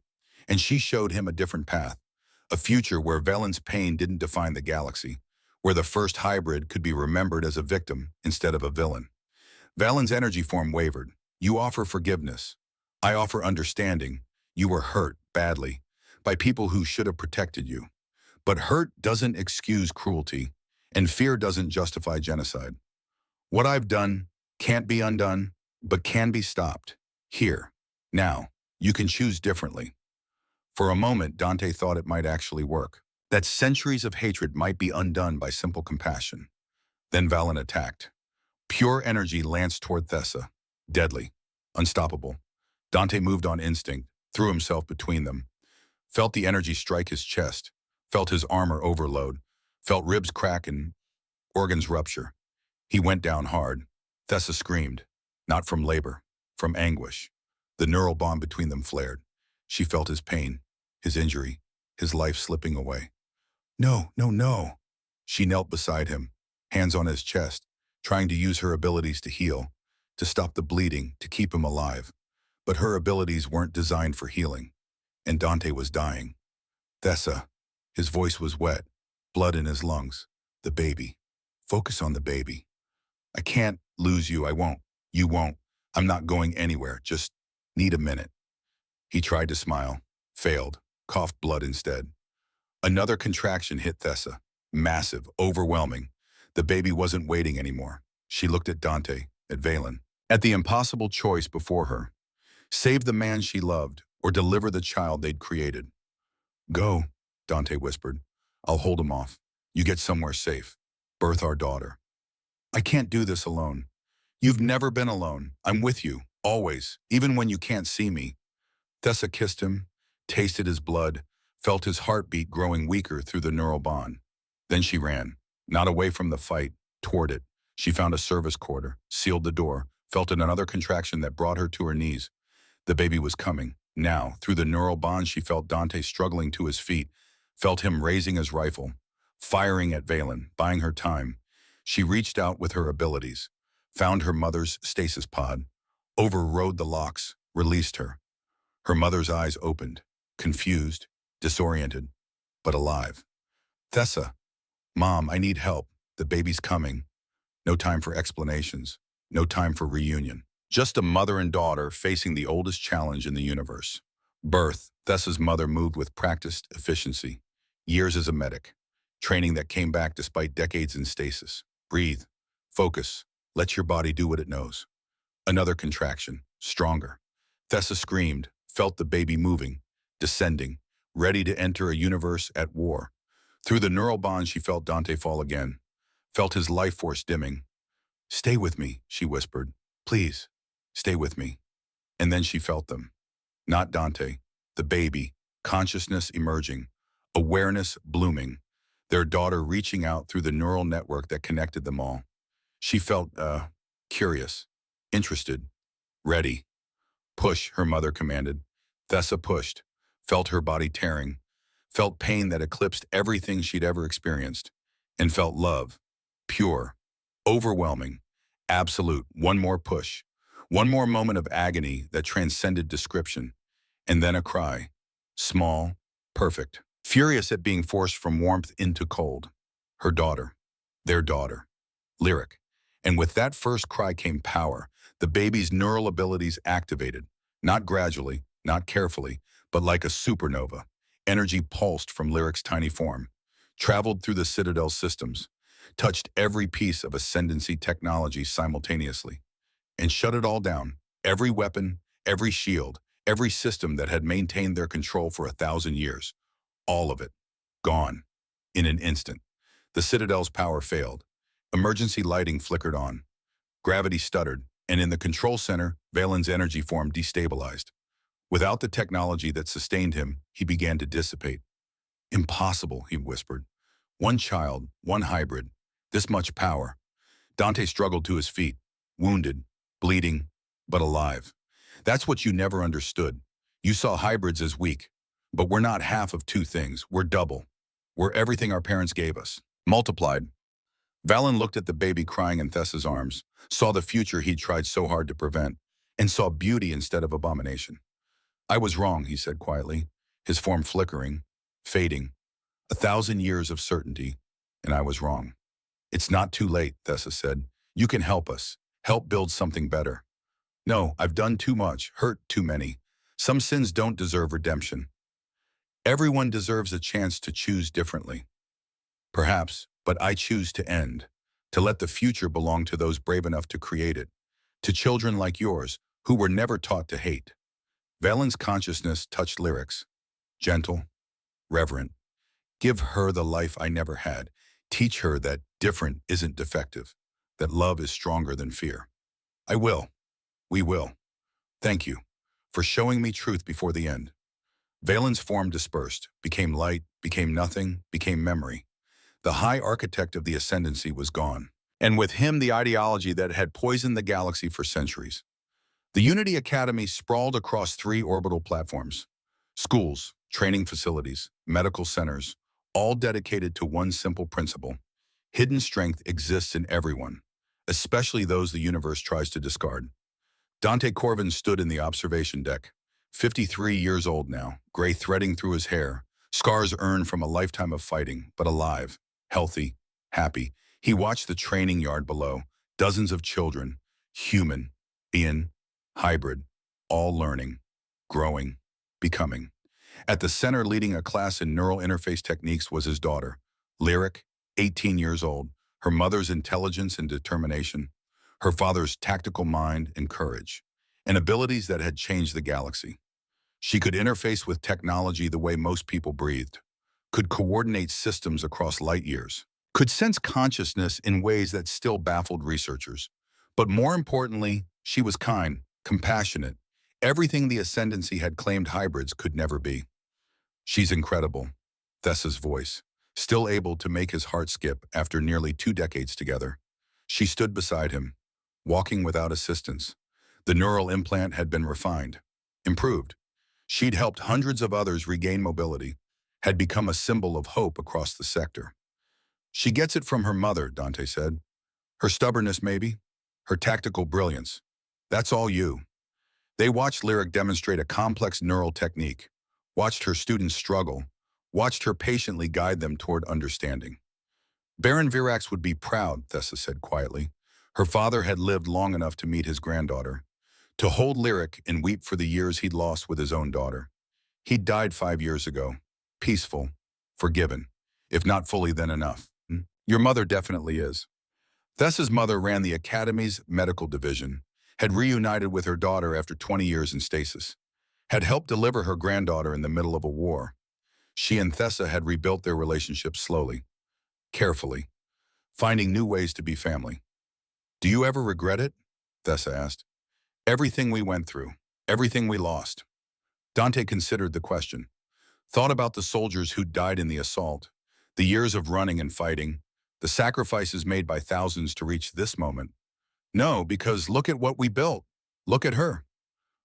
And she showed him a different path, a future where Valen's pain didn't define the galaxy, where the first hybrid could be remembered as a victim instead of a villain. Valen's energy form wavered. You offer forgiveness. I offer understanding. You were hurt badly by people who should have protected you. But hurt doesn't excuse cruelty, and fear doesn't justify genocide. What I've done can't be undone, but can be stopped. Here, now, you can choose differently. For a moment, Dante thought it might actually work, that centuries of hatred might be undone by simple compassion. Then Valen attacked. Pure energy lanced toward Thessa, deadly, unstoppable. Dante moved on instinct, threw himself between them, felt the energy strike his chest, felt his armor overload, felt ribs crack and organs rupture. He went down hard. Thessa screamed, not from labor, from anguish. The neural bond between them flared. She felt his pain, his injury, his life slipping away. No, no, no. She knelt beside him, hands on his chest, trying to use her abilities to heal, to stop the bleeding, to keep him alive. But her abilities weren't designed for healing, and Dante was dying. Thessa, his voice was wet, blood in his lungs. The baby. Focus on the baby. I can't lose you, I won't. You won't. I'm not going anywhere, just need a minute. He tried to smile, failed, coughed blood instead. Another contraction hit Thessa, massive, overwhelming. The baby wasn't waiting anymore. She looked at Dante, at Valen, at the impossible choice before her. Save the man she loved, or deliver the child they'd created. Go, Dante whispered. I'll hold him off. You get somewhere safe. Birth our daughter. I can't do this alone. You've never been alone. I'm with you, always, even when you can't see me. Thessa kissed him, tasted his blood, felt his heartbeat growing weaker through the neural bond. Then she ran, not away from the fight, toward it. She found a service quarter, sealed the door, felt another contraction that brought her to her knees. The baby was coming. Now, through the neural bond, she felt Dante struggling to his feet, felt him raising his rifle, firing at Valen, buying her time. She reached out with her abilities, found her mother's stasis pod, overrode the locks, released her. Her mother's eyes opened, confused, disoriented, but alive. Thessa, Mom, I need help. The baby's coming. No time for explanations. No time for reunion. Just a mother and daughter facing the oldest challenge in the universe. Birth. Thessa's mother moved with practiced efficiency. Years as a medic. Training that came back despite decades in stasis. Breathe. Focus. Let your body do what it knows. Another contraction. Stronger. Thessa screamed, felt the baby moving, descending, ready to enter a universe at war. Through the neural bond, she felt Dante fall again, felt his life force dimming. Stay with me, she whispered. Please, stay with me. And then she felt them. Not Dante, the baby, consciousness emerging, awareness blooming, their daughter reaching out through the neural network that connected them all. She felt, curious, interested, ready. Push, her mother commanded. Thessa pushed, felt her body tearing, felt pain that eclipsed everything she'd ever experienced, and felt love, pure, overwhelming, absolute, one more push, one more moment of agony that transcended description, and then a cry, small, perfect, furious at being forced from warmth into cold. Her daughter, their daughter, Lyric. And with that first cry came power. The baby's neural abilities activated, not gradually, not carefully, but like a supernova. Energy pulsed from Lyric's tiny form, traveled through the Citadel's systems, touched every piece of ascendancy technology simultaneously, and shut it all down. Every weapon, every shield, every system that had maintained their control for 1,000 years. All of it. Gone. In an instant. The Citadel's power failed. Emergency lighting flickered on. Gravity stuttered, and in the control center, Valen's energy form destabilized. Without the technology that sustained him, he began to dissipate. Impossible, he whispered. One child, one hybrid, this much power. Dante struggled to his feet, wounded, bleeding, but alive. That's what you never understood. You saw hybrids as weak, but we're not half of two things. We're double. We're everything our parents gave us, multiplied. Valen looked at the baby crying in Thessa's arms, saw the future he'd tried so hard to prevent, and saw beauty instead of abomination. I was wrong, he said quietly, his form flickering, fading. 1,000 years of certainty, and I was wrong. It's not too late, Thessa said. You can help us, help build something better. No, I've done too much, hurt too many. Some sins don't deserve redemption. Everyone deserves a chance to choose differently. Perhaps, but I choose to end, to let the future belong to those brave enough to create it, to children like yours, who were never taught to hate. Valen's consciousness touched Lyrics. Gentle, reverent. Give her the life I never had. Teach her that different isn't defective, that love is stronger than fear. I will. We will. Thank you for showing me truth before the end. Valen's form dispersed, became light, became nothing, became memory. The high architect of the ascendancy was gone, and with him the ideology that had poisoned the galaxy for centuries. The Unity Academy sprawled across 3 orbital platforms. Schools, training facilities, medical centers, all dedicated to one simple principle. Hidden strength exists in everyone, especially those the universe tries to discard. Dante Corvin stood in the observation deck, 53 years old now, gray threading through his hair, scars earned from a lifetime of fighting, but alive, healthy, happy. He watched the training yard below, dozens of children, human, being, hybrid, all learning, growing, becoming. At the center leading a class in neural interface techniques was his daughter, Lyric, 18 years old, her mother's intelligence and determination, her father's tactical mind and courage, and abilities that had changed the galaxy. She could interface with technology the way most people breathed, could coordinate systems across light years, could sense consciousness in ways that still baffled researchers. But more importantly, she was kind, compassionate, everything the ascendancy had claimed hybrids could never be. She's incredible, Thessa's voice, still able to make his heart skip after nearly 2 decades together. She stood beside him, walking without assistance. The neural implant had been refined, improved. She'd helped hundreds of others regain mobility, had become a symbol of hope across the sector. She gets it from her mother, Dante said. Her stubbornness, maybe. Her tactical brilliance. That's all you. They watched Lyric demonstrate a complex neural technique, watched her students struggle, watched her patiently guide them toward understanding. Baron Virax would be proud, Thessa said quietly. Her father had lived long enough to meet his granddaughter, to hold Lyric and weep for the years he'd lost with his own daughter. He'd died 5 years ago, peaceful, forgiven, if not fully then enough. Your mother definitely is. Thessa's mother ran the Academy's medical division, had reunited with her daughter after 20 years in stasis, had helped deliver her granddaughter in the middle of a war. She and Thessa had rebuilt their relationship slowly, carefully, finding new ways to be family. Do you ever regret it? Thessa asked. Everything we went through, everything we lost. Dante considered the question, thought about the soldiers who died in the assault, the years of running and fighting, the sacrifices made by thousands to reach this moment. No, because look at what we built. Look at her.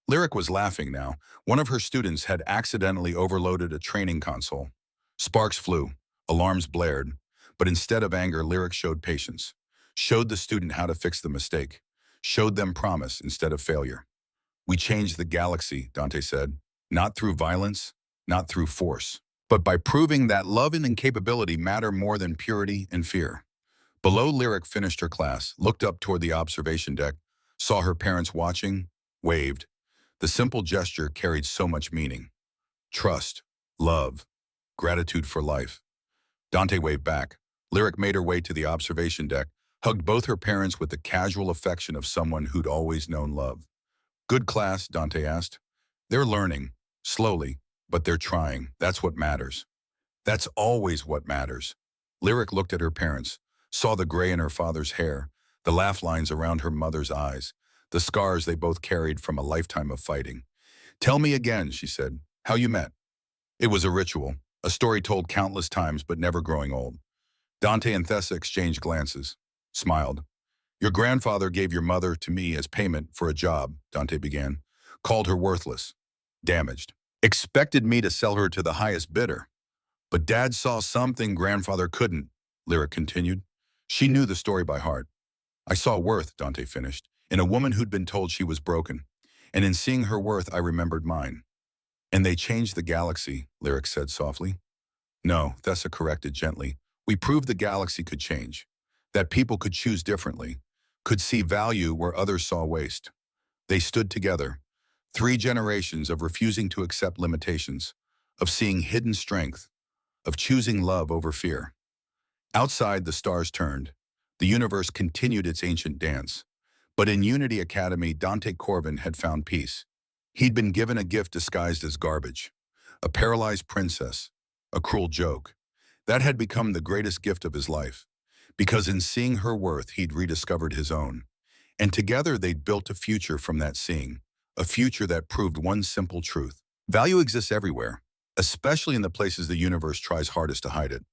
Lyric was laughing now. One of her students had accidentally overloaded a training console. Sparks flew, alarms blared, but instead of anger, Lyric showed patience. Showed the student how to fix the mistake. Showed them promise instead of failure. We changed the galaxy, Dante said, not through violence, not through force, but by proving that love and capability matter more than purity and fear. Below, Lyric finished her class, looked up toward the observation deck, saw her parents watching, waved. The simple gesture carried so much meaning. Trust, love, gratitude for life. Dante waved back. Lyric made her way to the observation deck, hugged both her parents with the casual affection of someone who'd always known love. Good class, Dante asked. They're learning, slowly, but they're trying. That's what matters. That's always what matters. Lyric looked at her parents, saw the gray in her father's hair, the laugh lines around her mother's eyes, the scars they both carried from a lifetime of fighting. Tell me again, she said, how you met. It was a ritual, a story told countless times but never growing old. Dante and Thessa exchanged glances, smiled. Your grandfather gave your mother to me as payment for a job, Dante began. Called her worthless, damaged. Expected me to sell her to the highest bidder. But Dad saw something grandfather couldn't, Lyric continued. She knew the story by heart. I saw worth, Dante finished, in a woman who'd been told she was broken. And in seeing her worth, I remembered mine. And they changed the galaxy, Lyric said softly. No, Thessa corrected gently. We proved the galaxy could change, that people could choose differently, could see value where others saw waste. They stood together, 3 generations of refusing to accept limitations, of seeing hidden strength, of choosing love over fear. Outside, the stars turned. The universe continued its ancient dance. But in Unity Academy, Dante Corvin had found peace. He'd been given a gift disguised as garbage, a paralyzed princess, a cruel joke. That had become the greatest gift of his life, because in seeing her worth, he'd rediscovered his own. And together they'd built a future from that seeing, a future that proved one simple truth. Value exists everywhere, especially in the places the universe tries hardest to hide it.